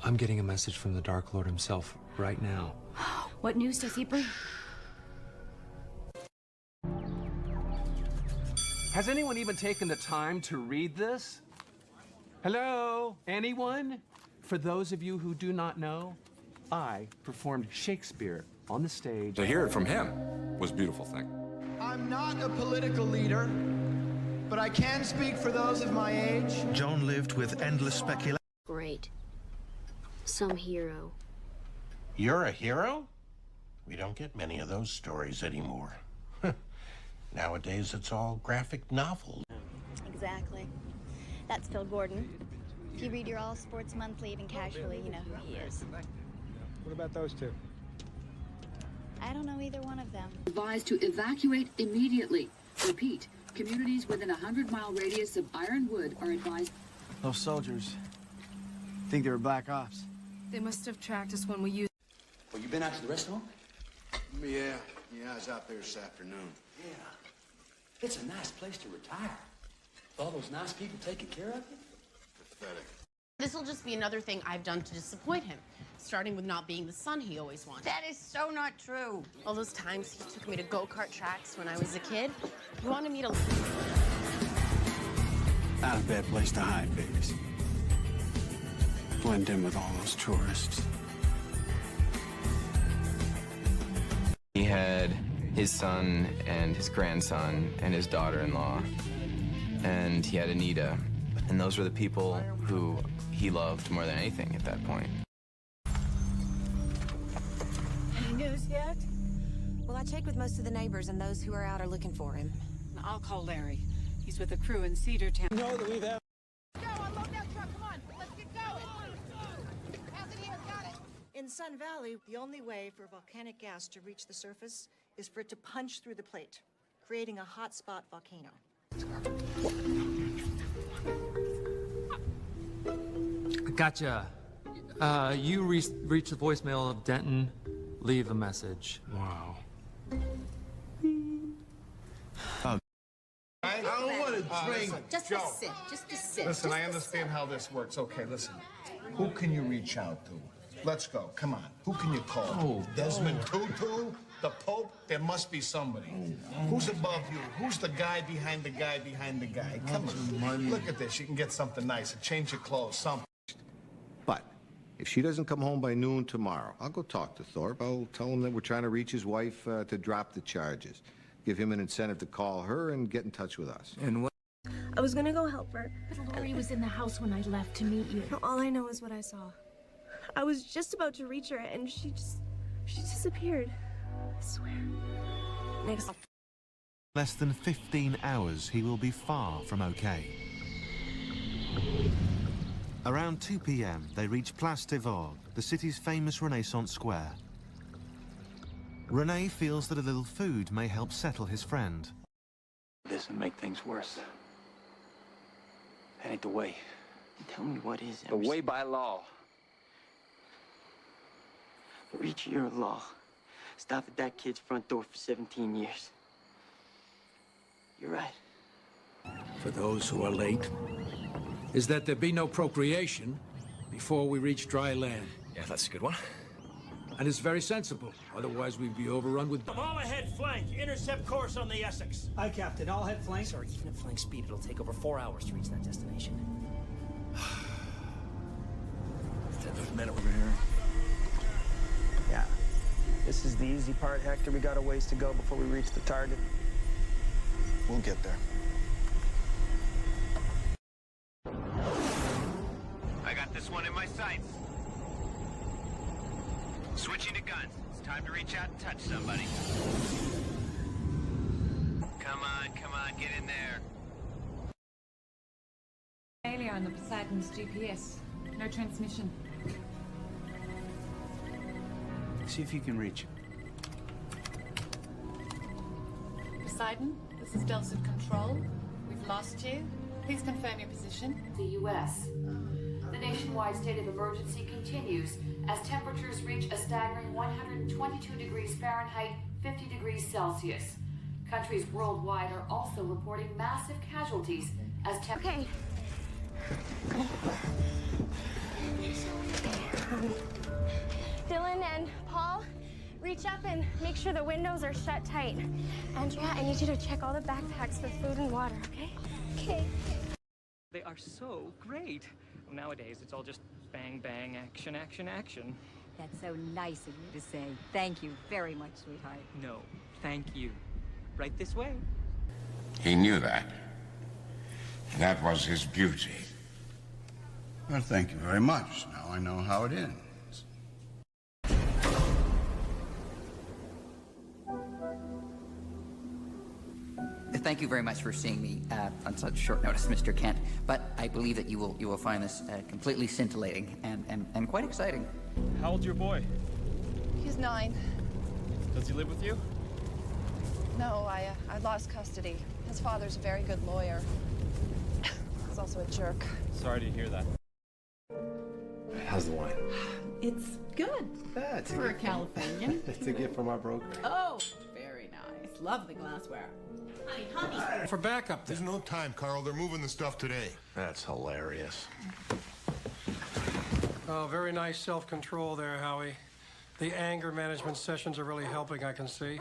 I'm getting a message from the Dark Lord himself right now. What news does he bring? Has anyone even taken the time to read this? Hello? Anyone? For those of you who do not know, I performed Shakespeare on the stage. To hear it from him was a beautiful thing. I'm not a political leader, but I can speak for those of my age. John lived with endless speculation. Great. Some hero. You're a hero? We don't get many of those stories anymore. Nowadays, it's all graphic novels. Exactly. That's Phil Gordon. If you read your All Sports Monthly even casually, you know who he is. What about those two? I don't know either one of them. Advised to evacuate immediately. Repeat, communities within a 100-mile radius of Ironwood are advised. Those soldiers. Think they were black ops. They must have tracked us when we used... Well, you been out to the restaurant? Yeah, I was out there this afternoon. Yeah. It's a nice place to retire. With all those nice people taking care of you. Pathetic. This will just be another thing I've done to disappoint him, starting with not being the son he always wanted. That is so not true. All those times he took me to go-kart tracks when I was a kid, he wanted me to... Not a bad place to hide, babies. Blend in with all those tourists. He had his son and his grandson and his daughter-in-law, and he had Anita, and those were the people who he loved more than anything at that point. Any news yet? Well, I checked with most of the neighbors, and those who are out are looking for him. I'll call Larry. He's with a crew in Cedartown. You know that we've had... In Sun Valley, the only way for volcanic gas to reach the surface is for it to punch through the plate. creating a hotspot volcano. Gotcha. You reached the voicemail of Denton. Leave a message. Wow. I don't want to drink. Just a sip. Just a sip. Listen, just I understand how this works. Okay, listen. Who can you reach out to? Let's go. Come on. Who can you call? Oh, Desmond Tutu? The Pope? There must be somebody. Who's above you? Who's the guy behind the guy behind the guy? Come on. Look at this. You can get something nice. A change of clothes, something. But if she doesn't come home by noon tomorrow, I'll go talk to Thorpe. I'll tell him that we're trying to reach his wife to drop the charges. Give him an incentive to call her and get in touch with us. And what? I was gonna go help her. But Lori was in the house when I left to meet you. All I know is what I saw. I was just about to reach her and she disappeared. I swear. Next. Less than 15 hours, he will be far from okay. Around 2 p.m., they reach Place des Vosges, the city's famous Renaissance square. René feels that a little food may help settle his friend. This will make things worse. That ain't the way. Tell me what is it? The way by law. Reach your law. Stop at that kid's front door for 17 years. You're right. For those who are late, is that there be no procreation before we reach dry land. Yeah, that's a good one. And it's very sensible. Otherwise, we'd be overrun with... All ahead flank. Intercept course on the Essex. Aye, Captain. All head flank. Sir, even at flank speed, it'll take over 4 hours to reach that destination. Is that those men over here? Yeah. This is the easy part, Hector. We got a ways to go before we reach the target. We'll get there. I got this one in my sights. Switching to guns. It's time to reach out and touch somebody. Come on, get in there. Failure on the Poseidon's GPS. No transmission. See if you can reach. Poseidon, this is Delta Control. We've lost you. Please confirm your position. The U.S. The nationwide state of emergency continues as temperatures reach a staggering 122 degrees Fahrenheit, 50 degrees Celsius. Countries worldwide are also reporting massive casualties as Okay. Dylan and Paul, reach up and make sure the windows are shut tight. Andrea, I need you to check all the backpacks for food and water, okay? Okay. They are so great. Nowadays, it's all just bang, bang, action, action, action. That's so nice of you to say. Thank you very much, sweetheart. No, thank you. Right this way. He knew that. That was his beauty. Well, thank you very much. Now I know how it ends. Thank you very much for seeing me on such short notice, Mr. Kent. But I believe that you will find this completely scintillating and quite exciting. How old's your boy? He's 9. Does he live with you? No, I lost custody. His father's a very good lawyer. He's also a jerk. Sorry to hear that. How's the wine? It's good. That's for a Californian. It's a gift from our broker. Oh, very nice. Lovely glassware. Honey. For backup, there's no time, Carl. They're moving the stuff today. That's hilarious. Oh, very nice self-control there, Howie. The anger management sessions are really helping, I can see.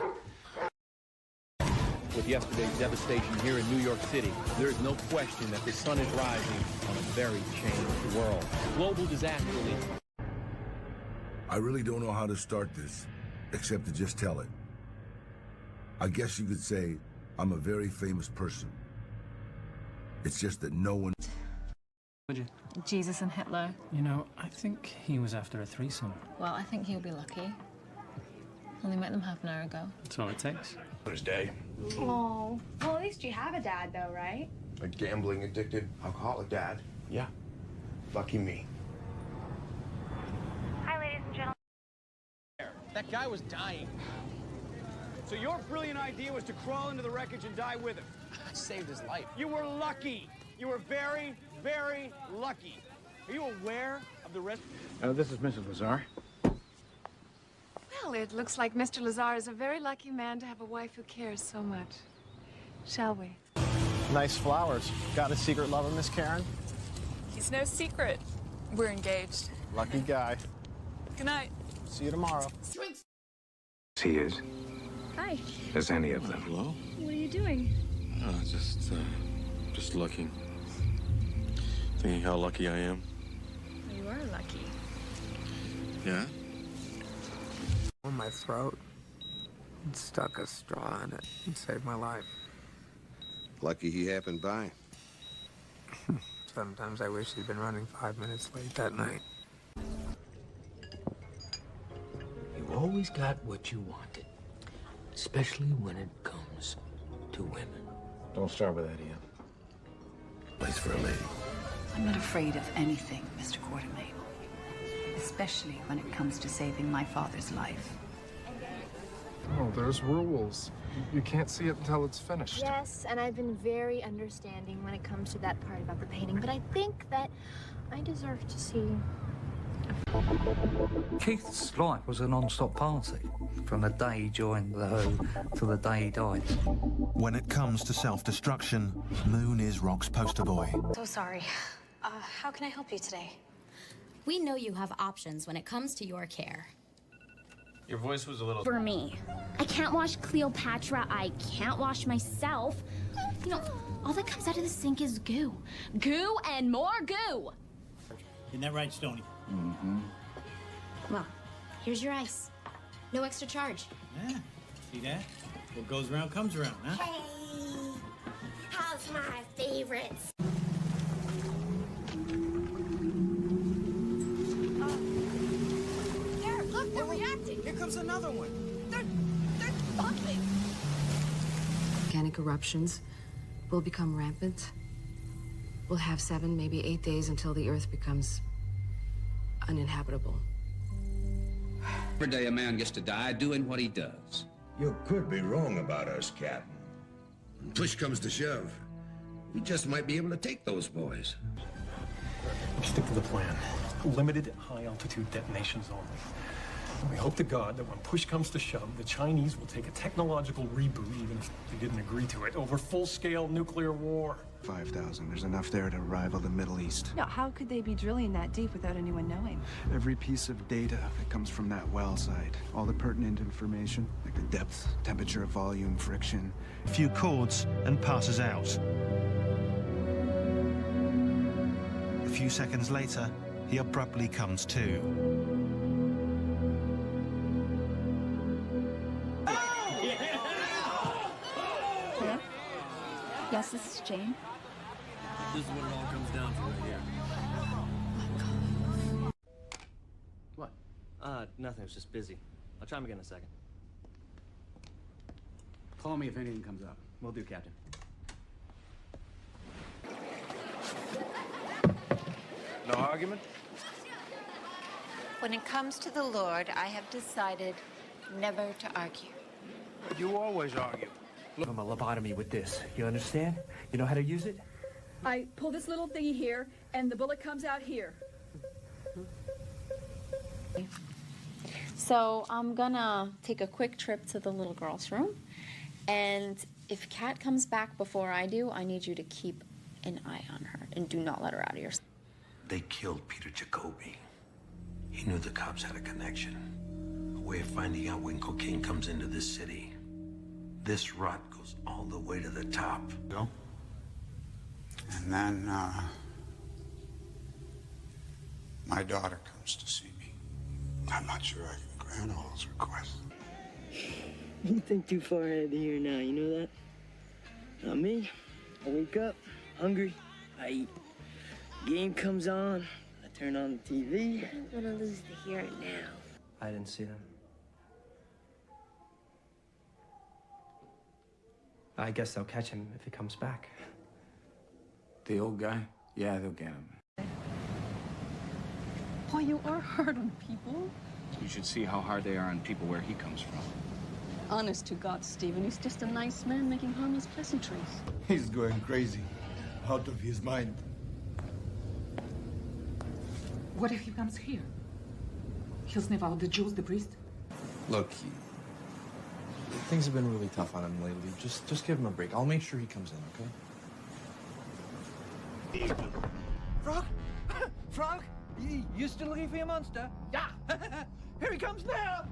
With yesterday's devastation here in New York City, there is no question that the sun is rising on a very changed world. Global disaster relief. I really don't know how to start this, except to just tell it. I guess you could say I'm a very famous person. It's just that no one... Would you? Jesus and Hitler. You know, I think he was after a threesome. Well, I think he'll be lucky. Only met them half an hour ago. That's all it takes. His day. Oh. Well, at least you have a dad, though, right? A gambling addicted alcoholic dad. Yeah. Lucky me. Hi, ladies and gentlemen. That guy was dying. So your brilliant idea was to crawl into the wreckage and die with him. I saved his life. You were lucky. You were very, very lucky. Are you aware of the risk? This is Mrs. Lazar. Well, it looks like Mr. Lazar is a very lucky man to have a wife who cares so much. Shall we? Nice flowers. Got a secret lover, Miss Karen? He's no secret. We're engaged. Lucky guy. Good night. See you tomorrow. He is, Hi. as any of them. Hello? What are you doing? Just looking. Thinking how lucky I am. You are lucky. Yeah? On my throat and stuck a straw in it and saved my life. Lucky he happened by. Sometimes I wish he'd been running 5 minutes late that night. You always got what you wanted, especially when it comes to women. Don't start with that, Ian. Place for a lady. I'm not afraid of anything, Mr. Quartermain. Especially when it comes to saving my father's life. Oh, there's rules. You can't see it until it's finished. Yes, and I've been very understanding when it comes to that part about the painting, but I think that I deserve to see. Keith's life was a non-stop party, from the day he joined the Who to the day he died. When it comes to self-destruction, Moon is Rock's poster boy. So sorry. How can I help you today? We know you have options when it comes to your care. Your voice was a little... For me. I can't wash Cleopatra. I can't wash myself. You know, all that comes out of the sink is goo. Goo and more goo. Isn't that right, Stoney? Mm-hmm. Well, here's your ice. No extra charge. Yeah, see that? What goes around comes around, huh? Hey, how's my favorites? There, look, they're reacting. Here comes another one. They're buckling. Volcanic eruptions will become rampant. We'll have 7, maybe 8 days until the Earth becomes uninhabitable. Every day a man gets to die doing what he does. You could be wrong about us, Captain. When push comes to shove, we just might be able to take those boys. Stick to the plan. Limited high-altitude detonations only. We hope to God that when push comes to shove, the Chinese will take a technological reboot, even if they didn't agree to it, over full-scale nuclear war. 5,000. There's enough there to rival the Middle East. Now, how could they be drilling that deep without anyone knowing? Every piece of data that comes from that well site, all the pertinent information, like the depth, temperature, volume, friction. A few chords and passes out. A few seconds later, he abruptly comes to. Yes, this is Jane. This is what it all comes down to right here. What? Nothing. It was just busy. I'll try him again in a second. Call me if anything comes up. Will do, Captain. No argument? When it comes to the Lord, I have decided never to argue. You always argue. Look, I'm a lobotomy with this. You understand? You know how to use it? I pull this little thingy here, and the bullet comes out here. So I'm gonna take a quick trip to the little girl's room, and if Kat comes back before I do, I need you to keep an eye on her and do not let her out of your sight. They killed Peter Jacoby. He knew the cops had a connection, a way of finding out when cocaine comes into this city. This rot goes all the way to the top. Go. And then, my daughter comes to see me. I'm not sure I can grant all those requests. You think too far ahead of here now, you know that? Not me. I wake up, hungry, I eat. Game comes on, I turn on the TV. I'm gonna lose the here and now. I didn't see them. I guess they'll catch him if he comes back. The old guy? Yeah, they'll get him. Boy, you are hard on people. You should see how hard they are on people where he comes from. Honest to God, Stephen, he's just a nice man making harmless pleasantries. He's going crazy, out of his mind. What if he comes here? He'll sniff out the Jews, the priest. Look, things have been really tough on him lately. Just give him a break. I'll make sure he comes in, okay? Frank? Frank? You still looking for your monster? Yeah! Here he comes now!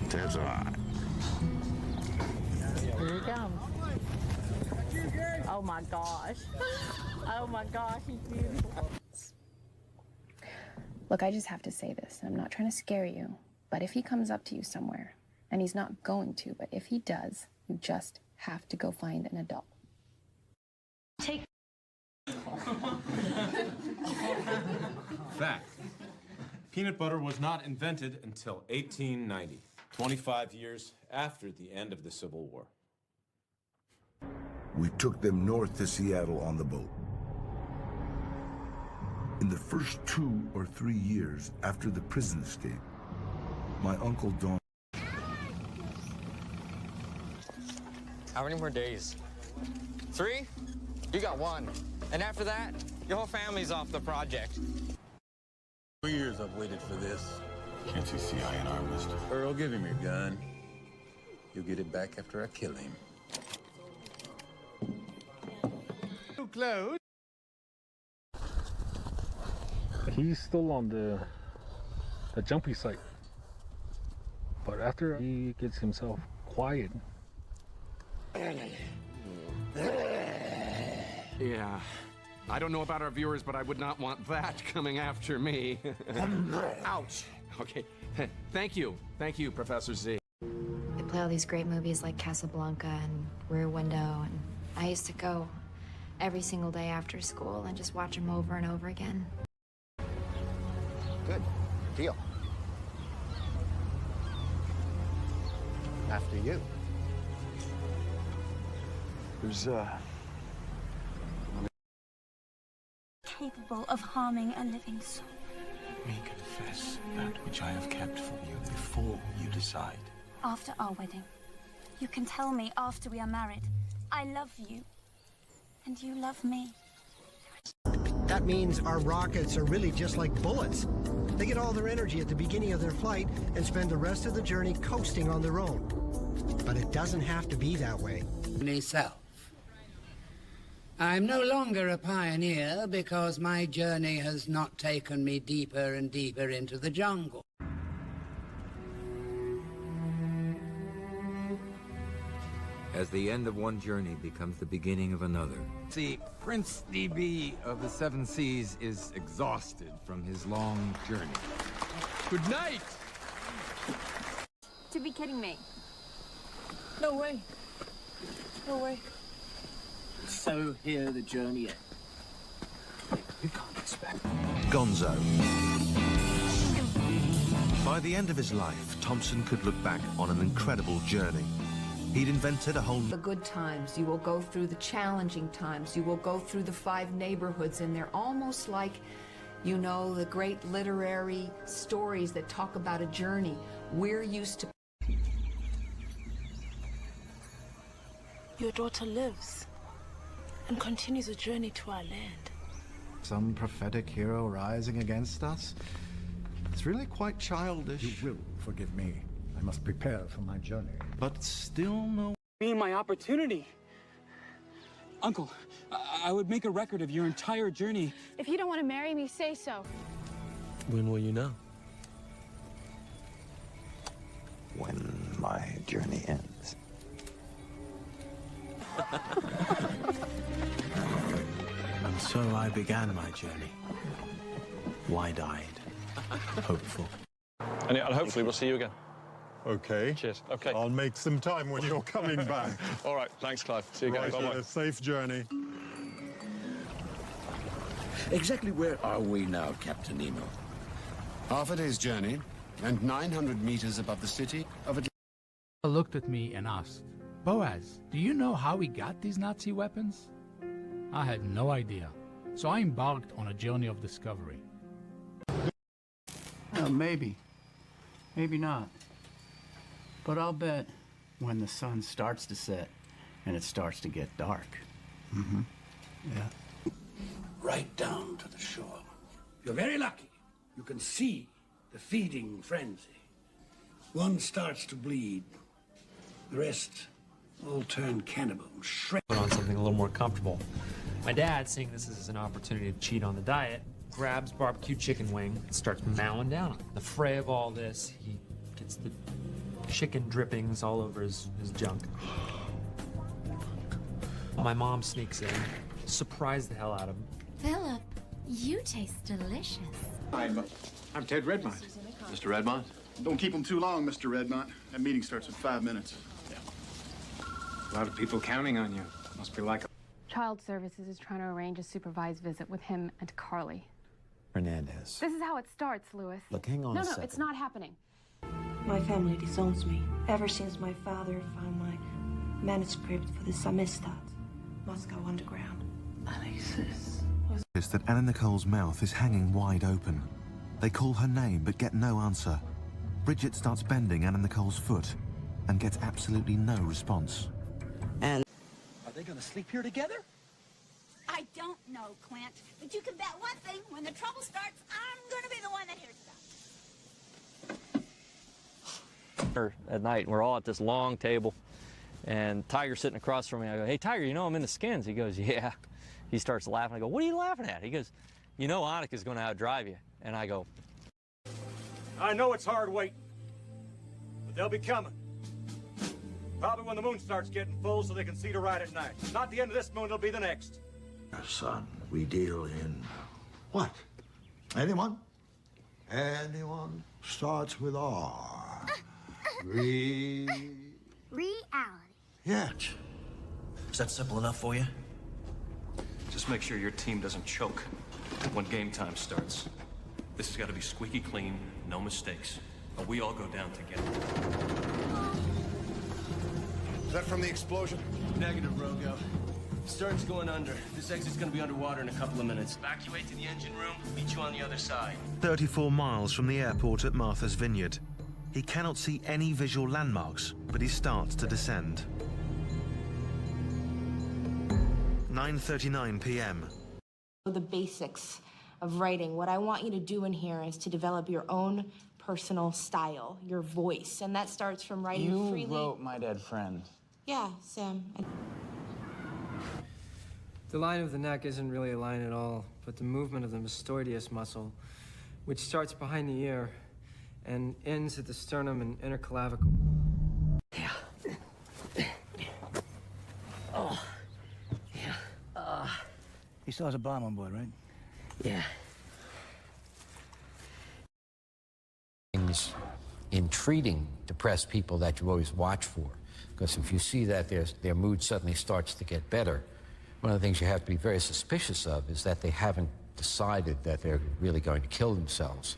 That's all right. Here he comes. Oh my gosh. Oh my gosh, he's beautiful. Look, I just have to say this. I'm not trying to scare you, but if he comes up to you somewhere, and he's not going to, but if he does, you just have to go find an adult. Take. Fact. Peanut butter was not invented until 1890, 25 years after the end of the Civil War. We took them north to Seattle on the boat. In the first 2 or 3 years after the prison escape, my uncle Don... How many more days? 3? You got 1. And after that, your whole family's off the project. 3 years I've waited for this. Can't you see I ain't our mister? Earl, give him your gun. You'll get it back after I kill him. Too close. He's still on the jumpy site. But after he gets himself quiet. Yeah. I don't know about our viewers, but I would not want that coming after me. Ouch. Okay. Thank you. Thank you, Professor Z. They play all these great movies like Casablanca and Rear Window, and I used to go every single day after school and just watch them over and over again. Good. Deal. After you. There's, Capable of harming a living soul. Me confess that which I have kept from you before you decide. After our wedding, you can tell me after we are married, I love you, and you love me. That means our rockets are really just like bullets. They get all their energy at the beginning of their flight and spend the rest of the journey coasting on their own. But it doesn't have to be that way. Myself. I'm no longer a pioneer because my journey has not taken me deeper and deeper into the jungle. As the end of one journey becomes the beginning of another. See, Prince DB of the Seven Seas is exhausted from his long journey. Good night! To be kidding me. No way. No way. So here the journey ends. You can't expect. Gonzo. By the end of his life, Thompson could look back on an incredible journey. He'd invented a whole... The good times, you will go through the challenging times, you will go through the 5 neighborhoods, and they're almost like, you know, the great literary stories that talk about a journey. We're used to... Your daughter lives and continues a journey to our land. Some prophetic hero rising against us? It's really quite childish. You will forgive me. I must prepare for my journey. But still no... Me my opportunity. Uncle, I would make a record of your entire journey. If you don't want to marry me, say so. When will you know? When my journey ends. And so I began my journey. Wide-eyed, hopeful. And hopefully we'll see you again. Okay. Cheers. Okay. I'll make some time when you're coming back. All right. Thanks, Clive. See you again. Right, Bye-bye. safe journey. Exactly where are we now, Captain Nemo? Half a day's journey, and 900 meters above the city of Atlanta. Looked at me and asked, Boaz, do you know how we got these Nazi weapons? I had no idea, so I embarked on a journey of discovery. Maybe. Maybe not. But I'll bet when the sun starts to set and it starts to get dark. Mm-hmm. Yeah. Right down to the shore. You're very lucky. You can see the feeding frenzy. One starts to bleed. The rest all turn cannibal, shred. Put on something a little more comfortable. My dad, seeing this as an opportunity to cheat on the diet, grabs barbecue chicken wing and starts mowing down on it. The fray of all this, he gets the chicken drippings all over his junk. My mom sneaks in, surprised the hell out of him. Philip, you taste delicious. I'm Ted Redmond. Mr. Redmond? Don't keep him too long, Mr. Redmond. That meeting starts in 5 minutes. Yeah. A lot of people counting on you. Must be like a... Child Services is trying to arrange a supervised visit with him and Carly. Hernandez. This is how it starts, Louis. Look, hang on a second. No, it's not happening. My family disowns me. Ever since my father found my manuscript for the Samizdat, Moscow Underground. Alexis was... It's that Anna Nicole's mouth is hanging wide open. They call her name but get no answer. Bridget starts bending Anna Nicole's foot and gets absolutely no response. And are they gonna sleep here together? I don't know, Clint, but you can bet one thing, when the trouble starts, I'm gonna be the one that hears about it. At night, we're all at this long table, and Tiger's sitting across from me. I go, "Hey, Tiger, you know I'm in the skins." He goes, "Yeah." He starts laughing. I go, "What are you laughing at?" He goes, "You know Annika's going to outdrive you." And I go, "I know it's hard waiting, but they'll be coming. Probably when the moon starts getting full so they can see to ride at night. Not the end of this moon, it'll be the next." Son, we deal in what? Anyone? Anyone starts with R. Reality. Yeah. Is that simple enough for you? Just make sure your team doesn't choke when game time starts. This has got to be squeaky clean, no mistakes, or we all go down together. Is that from the explosion? Negative, Rogo. Stern's going under. This exit's gonna be underwater in a couple of minutes. Evacuate to the engine room. Meet you on the other side. 34 miles from the airport at Martha's Vineyard. He cannot see any visual landmarks, but he starts to descend. 9:39 p.m. The basics of writing. What I want you to do in here is to develop your own personal style, your voice, and that starts from writing freely. You wrote My Dead Friend. Yeah, Sam. The line of the neck isn't really a line at all, but the movement of the mastoideus muscle, which starts behind the ear and ends at the sternum and interclavicle. Yeah. Oh. Yeah. He still has a bomb on board, right? Yeah. Things in treating depressed people that you always watch for. Because if you see that their mood suddenly starts to get better, one of the things you have to be very suspicious of is that they haven't decided that they're really going to kill themselves.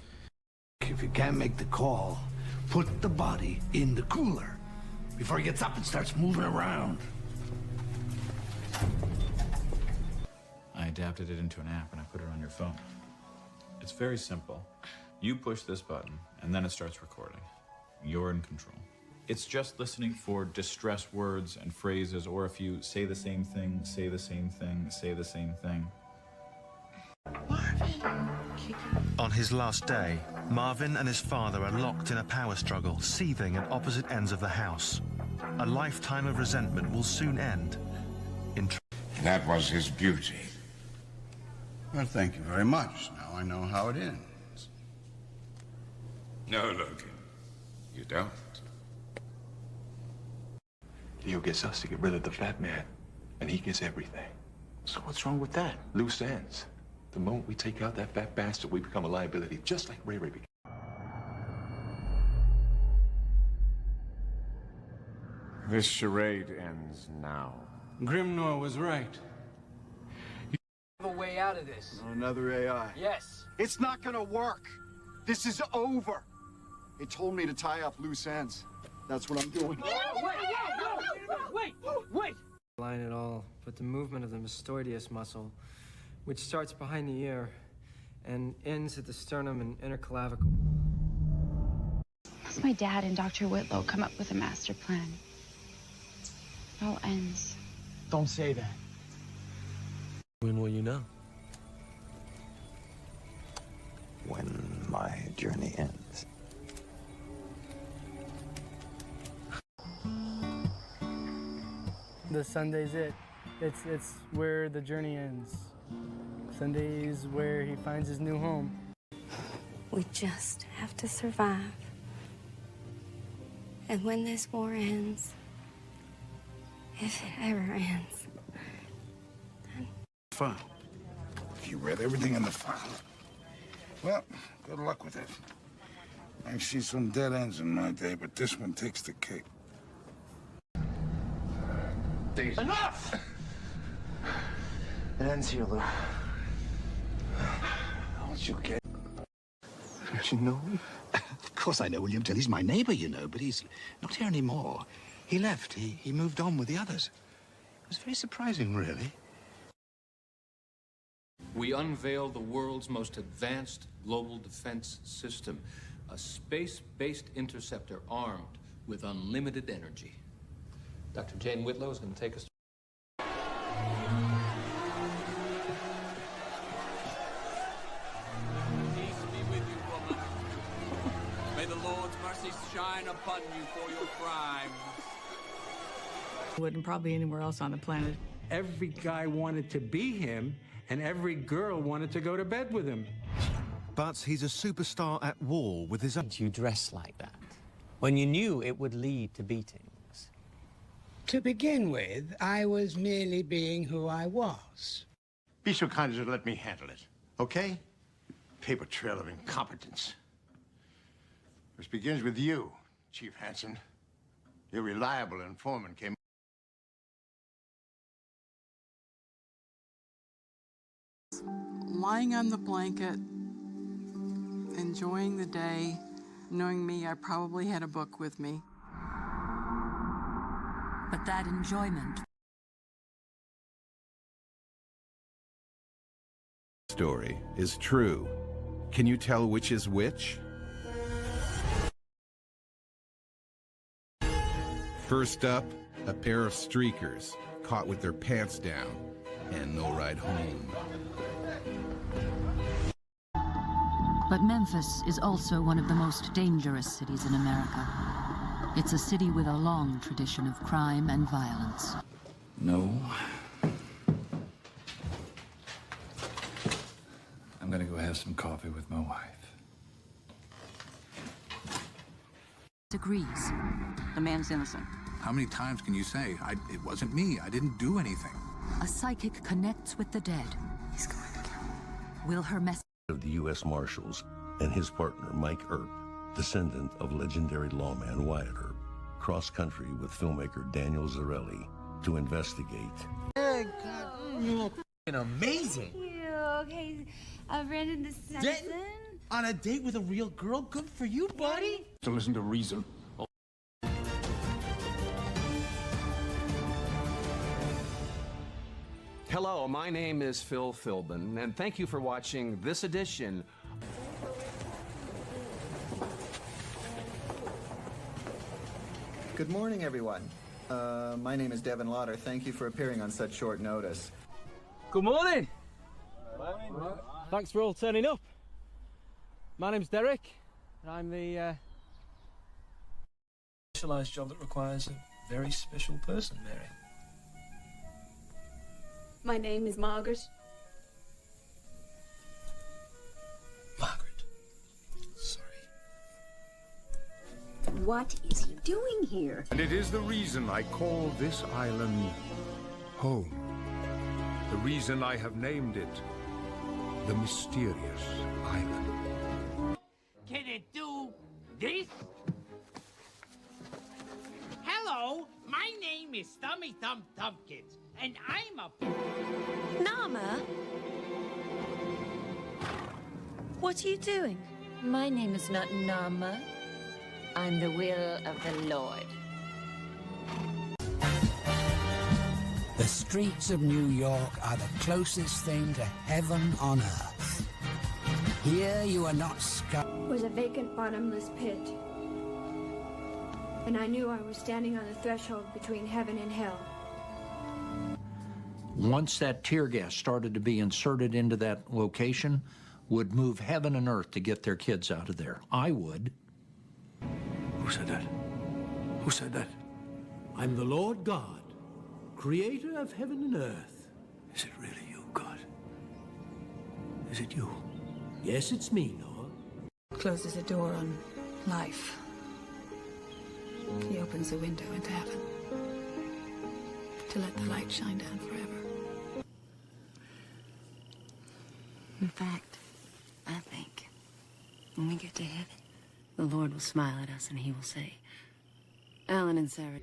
If you can't make the call, put the body in the cooler before he gets up and starts moving around. I adapted it into an app and I put it on your phone. It's very simple. You push this button and then it starts recording. You're in control. It's just listening for distress words and phrases, or if you say the same thing, say the same thing, say the same thing. On his last day, Marvin and his father are locked in a power struggle, seething at opposite ends of the house. A lifetime of resentment will soon end in... That was his beauty. Well, thank you very much. Now I know how it ends. No, Logan, you don't. Leo gets us to get rid of the fat man, and he gets everything. So what's wrong with that? Loose ends. The moment we take out that fat bastard, we become a liability, just like Ray Ray became. This charade ends now. Grimnor was right. You have a way out of this. Another AI. Yes. It's not gonna work. This is over. It told me to tie up loose ends. That's what I'm doing. Wait! Line at all, but the movement of the mastoideus muscle, which starts behind the ear and ends at the sternum and interclavicle. guess my dad and Dr. Whitlow come up with a master plan. It all ends. Don't say that. When will you know? When my journey ends. The Sunday's it. It's where the journey ends. Sunday's where he finds his new home. We just have to survive. And when this war ends, if it ever ends, File. You read everything in the file. Well, good luck with it. I've seen some dead ends in my day, but this one takes the cake. Enough! It ends here, Lou. Don't you get? Don't you know him? Of course I know William Tell. He's my neighbor, you know, but he's not here anymore. He left. He moved on with the others. It was very surprising, really. We unveil the world's most advanced global defense system, a space-based interceptor armed with unlimited energy. Dr. Jane Whitlow is going to take us. Peace be with you, woman. May the Lord's mercy shine upon you for your crimes. Wouldn't probably anywhere else on the planet. Every guy wanted to be him, and every girl wanted to go to bed with him. But he's a superstar at war with his own. You dress like that when you knew it would lead to beatings. To begin with, I was merely being who I was. Be so kind as to let me handle it, okay? Paper trail of incompetence. This begins with you, Chief Hanson. Your reliable informant came. Lying on the blanket, enjoying the day, knowing me, I probably had a book with me. But that enjoyment. Story is true. Can you tell which is which? First up, a pair of streakers caught with their pants down and no ride home. But Memphis is also one of the most dangerous cities in America. It's a city with a long tradition of crime and violence. No. I'm gonna go have some coffee with my wife. Agrees. The man's innocent. How many times can you say, it wasn't me, I didn't do anything? A psychic connects with the dead. He's going to kill him. Will her message of the U.S. Marshals and his partner, Mike Earp, descendant of legendary lawman Wyatt Earp, cross country with filmmaker Daniel Zarelli to investigate. Amazing. Thank you. Okay, Brandon, this is Denton? On a date with a real girl? Good for you, buddy. To listen to reason. Hello, my name is Phil Philbin, and thank you for watching this edition. Good morning, everyone. My name is Devin Lauder. Thank you for appearing on such short notice. Good morning. Thanks for all turning up. My name's Derek, and I'm the specialized job that requires a very special person, Mary. My name is Margaret. Margaret. Sorry. What is he doing here? And it is the reason I call this island home. The reason I have named it the Mysterious Island. Can it do this? Hello, my name is Stummy Thumb Thumpkins, and I'm a... Nama? What are you doing? My name is not Nama. I'm the will of the Lord. The streets of New York are the closest thing to heaven on earth. Here you are not scuffed. Was a vacant bottomless pit. and I knew I was standing on the threshold between heaven and hell. Once that tear gas started to be inserted into that location, would move heaven and earth to get their kids out of there. I would. Who said that? Who said that? I'm the Lord God, creator of heaven and earth. Is it really you, God? Is it you? Yes, it's me, Noah. Closes a door on life. He opens a window into heaven to let the light shine down forever. In fact, I think when we get to heaven, the Lord will smile at us and he will say, Alan and Sarah.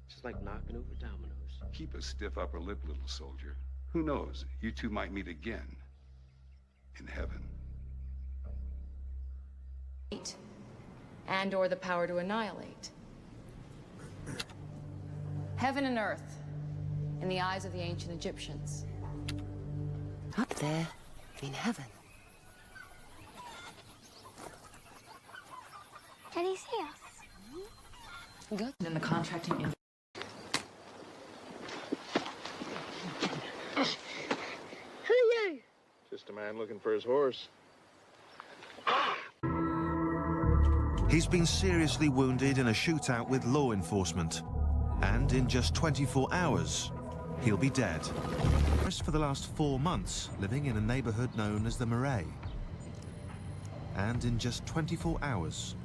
Just like knocking over dominoes. Keep a stiff upper lip, little soldier. Who knows? You two might meet again in heaven. And or the power to annihilate. Heaven and earth, in the eyes of the ancient Egyptians. Up there, in heaven. Can he see us? Good. In the contracting. Who are you? Just a man looking for his horse. He's been seriously wounded in a shootout with law enforcement. And in just 24 hours, he'll be dead. For the last 4 months, living in a neighborhood known as the Marais. And in just 24 hours,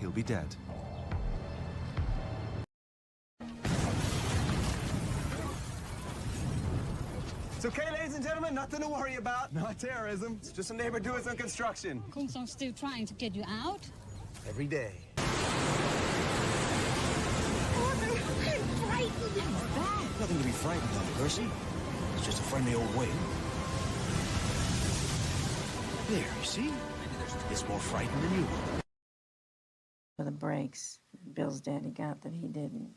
he'll be dead. It's okay, ladies and gentlemen, nothing to worry about. Not terrorism. It's just a neighbor doing some construction. Kung Song's still trying to get you out? Every day. Nothing to be frightened of, Percy. It's just a friendly old wing. There, you see? It's more frightened than you are. For the breaks Bill's daddy got that he didn't.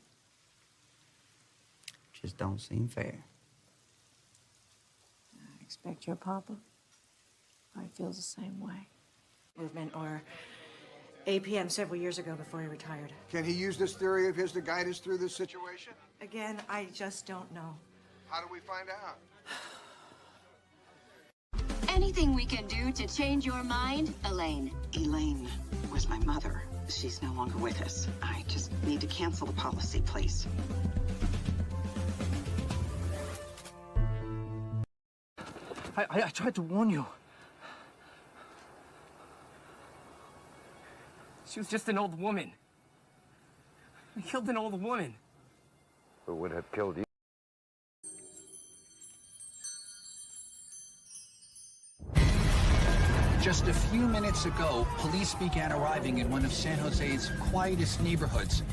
Just don't seem fair. I expect your papa probably feels the same way. Movement or APM several years ago before he retired. Can he use this theory of his to guide us through this situation? Again, I just don't know. How do we find out? Anything we can do to change your mind, Elaine? Elaine was my mother. She's no longer with us. I just need to cancel the policy, please. I tried to warn you. She was just an old woman. I killed an old woman. Who would have killed you? Just a few minutes ago, police began arriving in one of San Jose's quietest neighborhoods.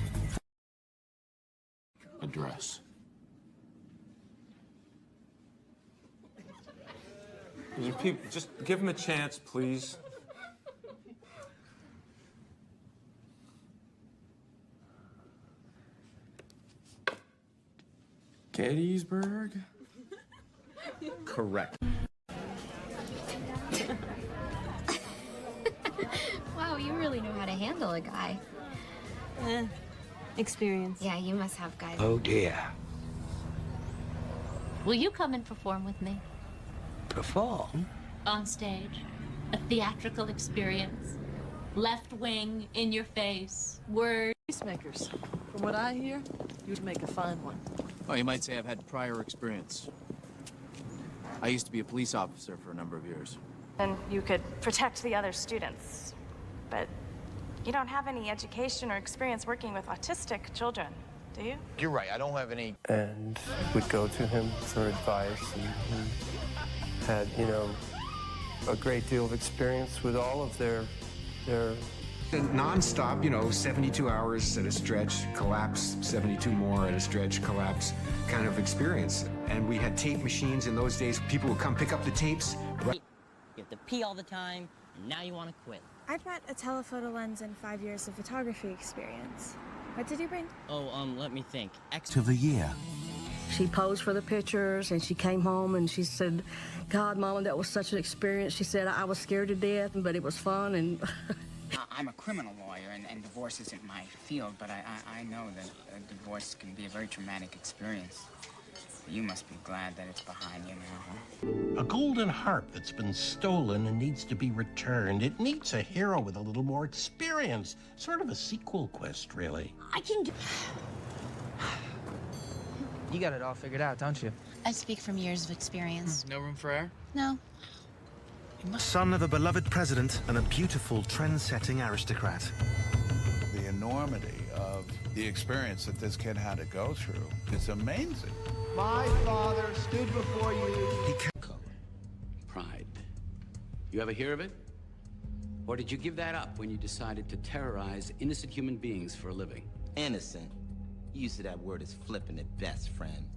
Address. You people, just give him a chance, please. Gettysburg? Correct. Wow, you really know how to handle a guy. Experience. Yeah, you must have guys. Oh dear. Will you come and perform with me? Perform? On stage. A theatrical experience. Left wing, in your face, words. Peacemakers. From what I hear, you'd make a fine one. Oh, you might say I've had prior experience. I used to be a police officer for a number of years. And you could protect the other students. But you don't have any education or experience working with autistic children, do you? You're right, I don't have any... And would go to him for advice, and he had, you know, a great deal of experience with all of their Non-stop, you know, 72 hours at a stretch, collapse, 72 more at a stretch, collapse kind of experience. And we had tape machines in those days. People would come pick up the tapes. You have to pee all the time, and now you want to quit. I brought a telephoto lens and 5 years of photography experience. What did you bring? Oh, let me think. To the year. She posed for the pictures, and she came home and she said, God, Mama, that was such an experience. She said, I was scared to death, but it was fun, and I'm a criminal lawyer, and divorce isn't my field, but I know that a divorce can be a very traumatic experience. You must be glad that it's behind you now, huh? A golden harp that's been stolen and needs to be returned. It needs a hero with a little more experience. Sort of a sequel quest, really. I can do... You got it all figured out, don't you? I speak from years of experience. No room for error? No. Son of a beloved president and a beautiful trend-setting aristocrat. The enormity of the experience that this kid had to go through is amazing. My father stood before you. Pride. You ever hear of it? Or did you give that up when you decided to terrorize innocent human beings for a living? Innocent? Use of that word is flippant at best, friend.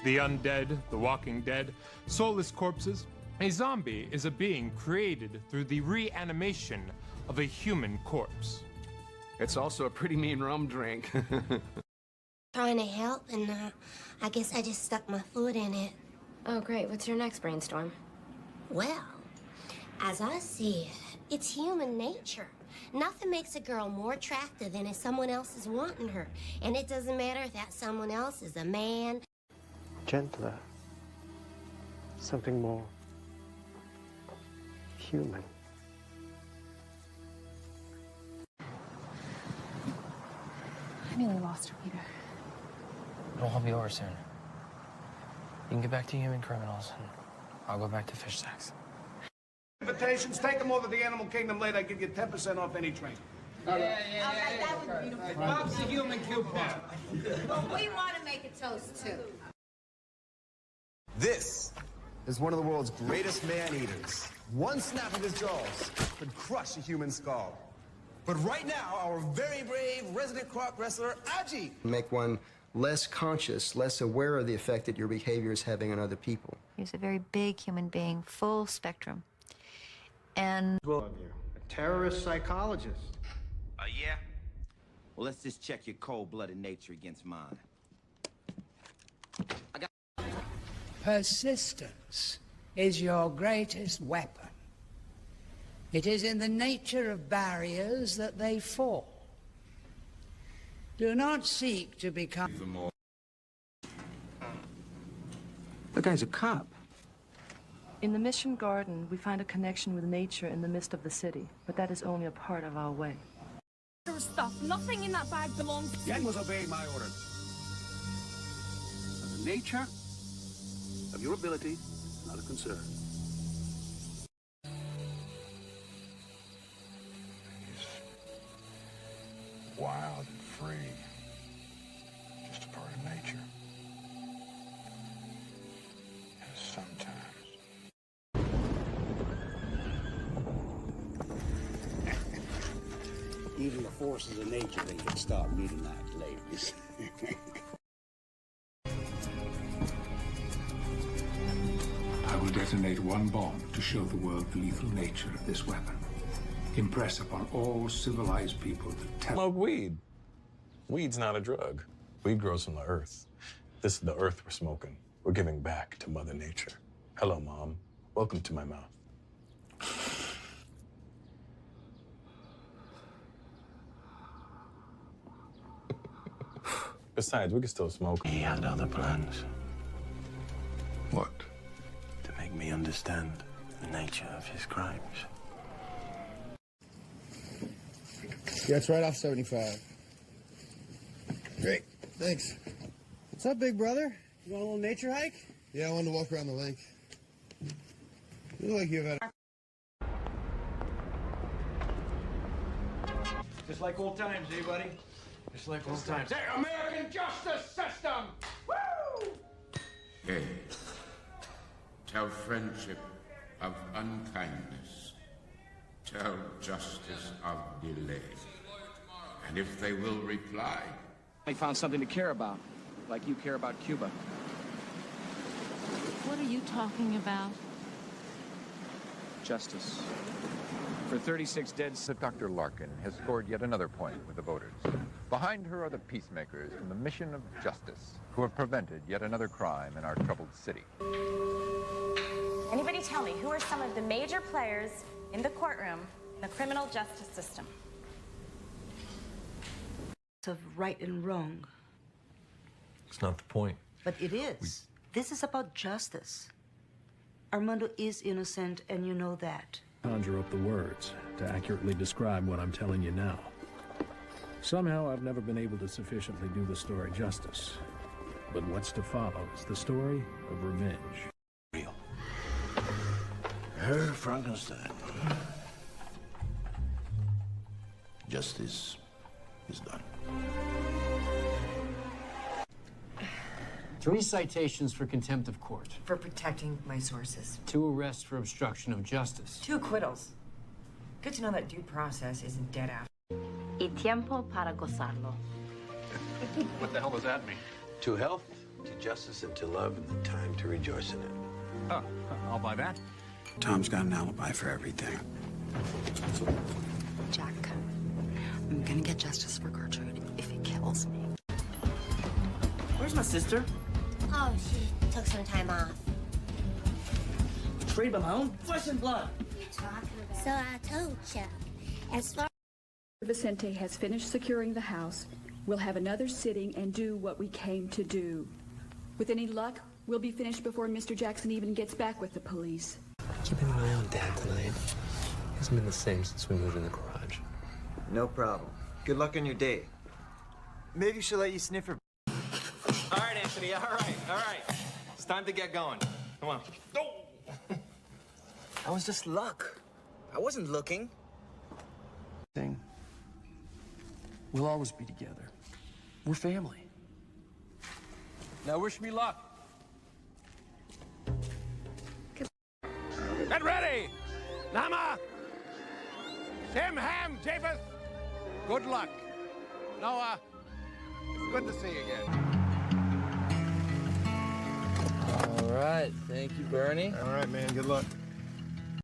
The undead, the walking dead, soulless corpses. A zombie is a being created through the reanimation of a human corpse. It's also a pretty mean rum drink. Trying to help, and I guess I just stuck my foot in it. Oh, great. What's your next brainstorm? Well, as I see it, it's human nature. Nothing makes a girl more attractive than if someone else is wanting her. And it doesn't matter if that someone else is a man. Gentler. Something more human. I nearly lost her, Peter. It'll all be over soon. You can get back to human criminals, and I'll go back to fish sacks. Invitations, take them over to the Animal Kingdom later. I give you 10% off any train. That was beautiful. Bob's the human coupon. Well, we want to make a toast, too. This is one of the world's greatest man-eaters. One snap of his jaws could crush a human skull. But right now, our very brave resident croc wrestler, Aji. Make one less conscious, less aware of the effect that your behavior is having on other people. He's a very big human being, full spectrum. And... A terrorist psychologist. Yeah? Well, let's just check your cold-blooded nature against mine. Persistence is your greatest weapon. It is in the nature of barriers that they fall. Do not seek to become... The guy's a cop. In the Mission Garden, we find a connection with nature in the midst of the city, but that is only a part of our way. Stuff. Nothing in that bag belongs. Yen was obeying my orders. The nature of your ability, not a concern. Wild and free. Just a part of nature. And sometimes. Even the forces of nature, they can stop meeting like ladies. I will detonate one bomb to show the world the lethal nature of this weapon. Impress upon all civilized people that Smoke weed. Weed's not a drug. Weed grows from the earth. This is the earth we're smoking. We're giving back to Mother Nature. Hello, Mom. Welcome to my mouth. Besides, we can still smoke. He had other plans. What? To make me understand the nature of his crimes. Yeah, it's right off 75. Great, thanks. What's up, big brother? You want a little nature hike? Yeah, I wanted to walk around the lake. You look like you've had a... Just like old times, eh, buddy? Just like old times. Hey, American justice system! Woo! Hey, tell friendship of unkindness. Tell justice of delay. And if they will reply... I found something to care about, like you care about Cuba. What are you talking about? Justice. For 36 dead... Dr. Larkin has scored yet another point with the voters. Behind her are the peacemakers from the mission of justice, who have prevented yet another crime in our troubled city. Anybody tell me, who are some of the major players in the courtroom, in the criminal justice system. Of right and wrong. It's not the point. But it is. This is about justice. Armando is innocent, and you know that. Conjure up the words to accurately describe what I'm telling you now. Somehow I've never been able to sufficiently do the story justice. But what's to follow is the story of revenge. Real. Herr Frankenstein. Justice is done. 3 citations for contempt of court. For protecting my sources. 2 arrests for obstruction of justice. 2 acquittals. Good to know that due process isn't dead after. Y tiempo para gozarlo. What the hell does that mean? To health, to justice, and to love, and the time to rejoice in it. Oh, I'll buy that. Tom's got an alibi for everything. Jack, I'm gonna get justice for Gertrude if it kills me. Where's my sister? Oh, she took some time off. Free Malone? Flesh and blood. So I told Chuck, as far Vicente has finished securing the house, we'll have another sitting and do what we came to do. With any luck, we'll be finished before Mr. Jackson even gets back with the police. Keeping an eye on Dad tonight. He hasn't been the same since we moved in the garage. No problem. Good luck on your date. Maybe she'll let you sniff her. All right, Anthony, all right. It's time to get going. Come on. That was just luck. I wasn't looking. We'll always be together. We're family. Now wish me luck. Get ready! Nama! Tim, Ham, Japheth! Good luck. Noah, it's good to see you again. All right, thank you, Bernie. All right, man, good luck.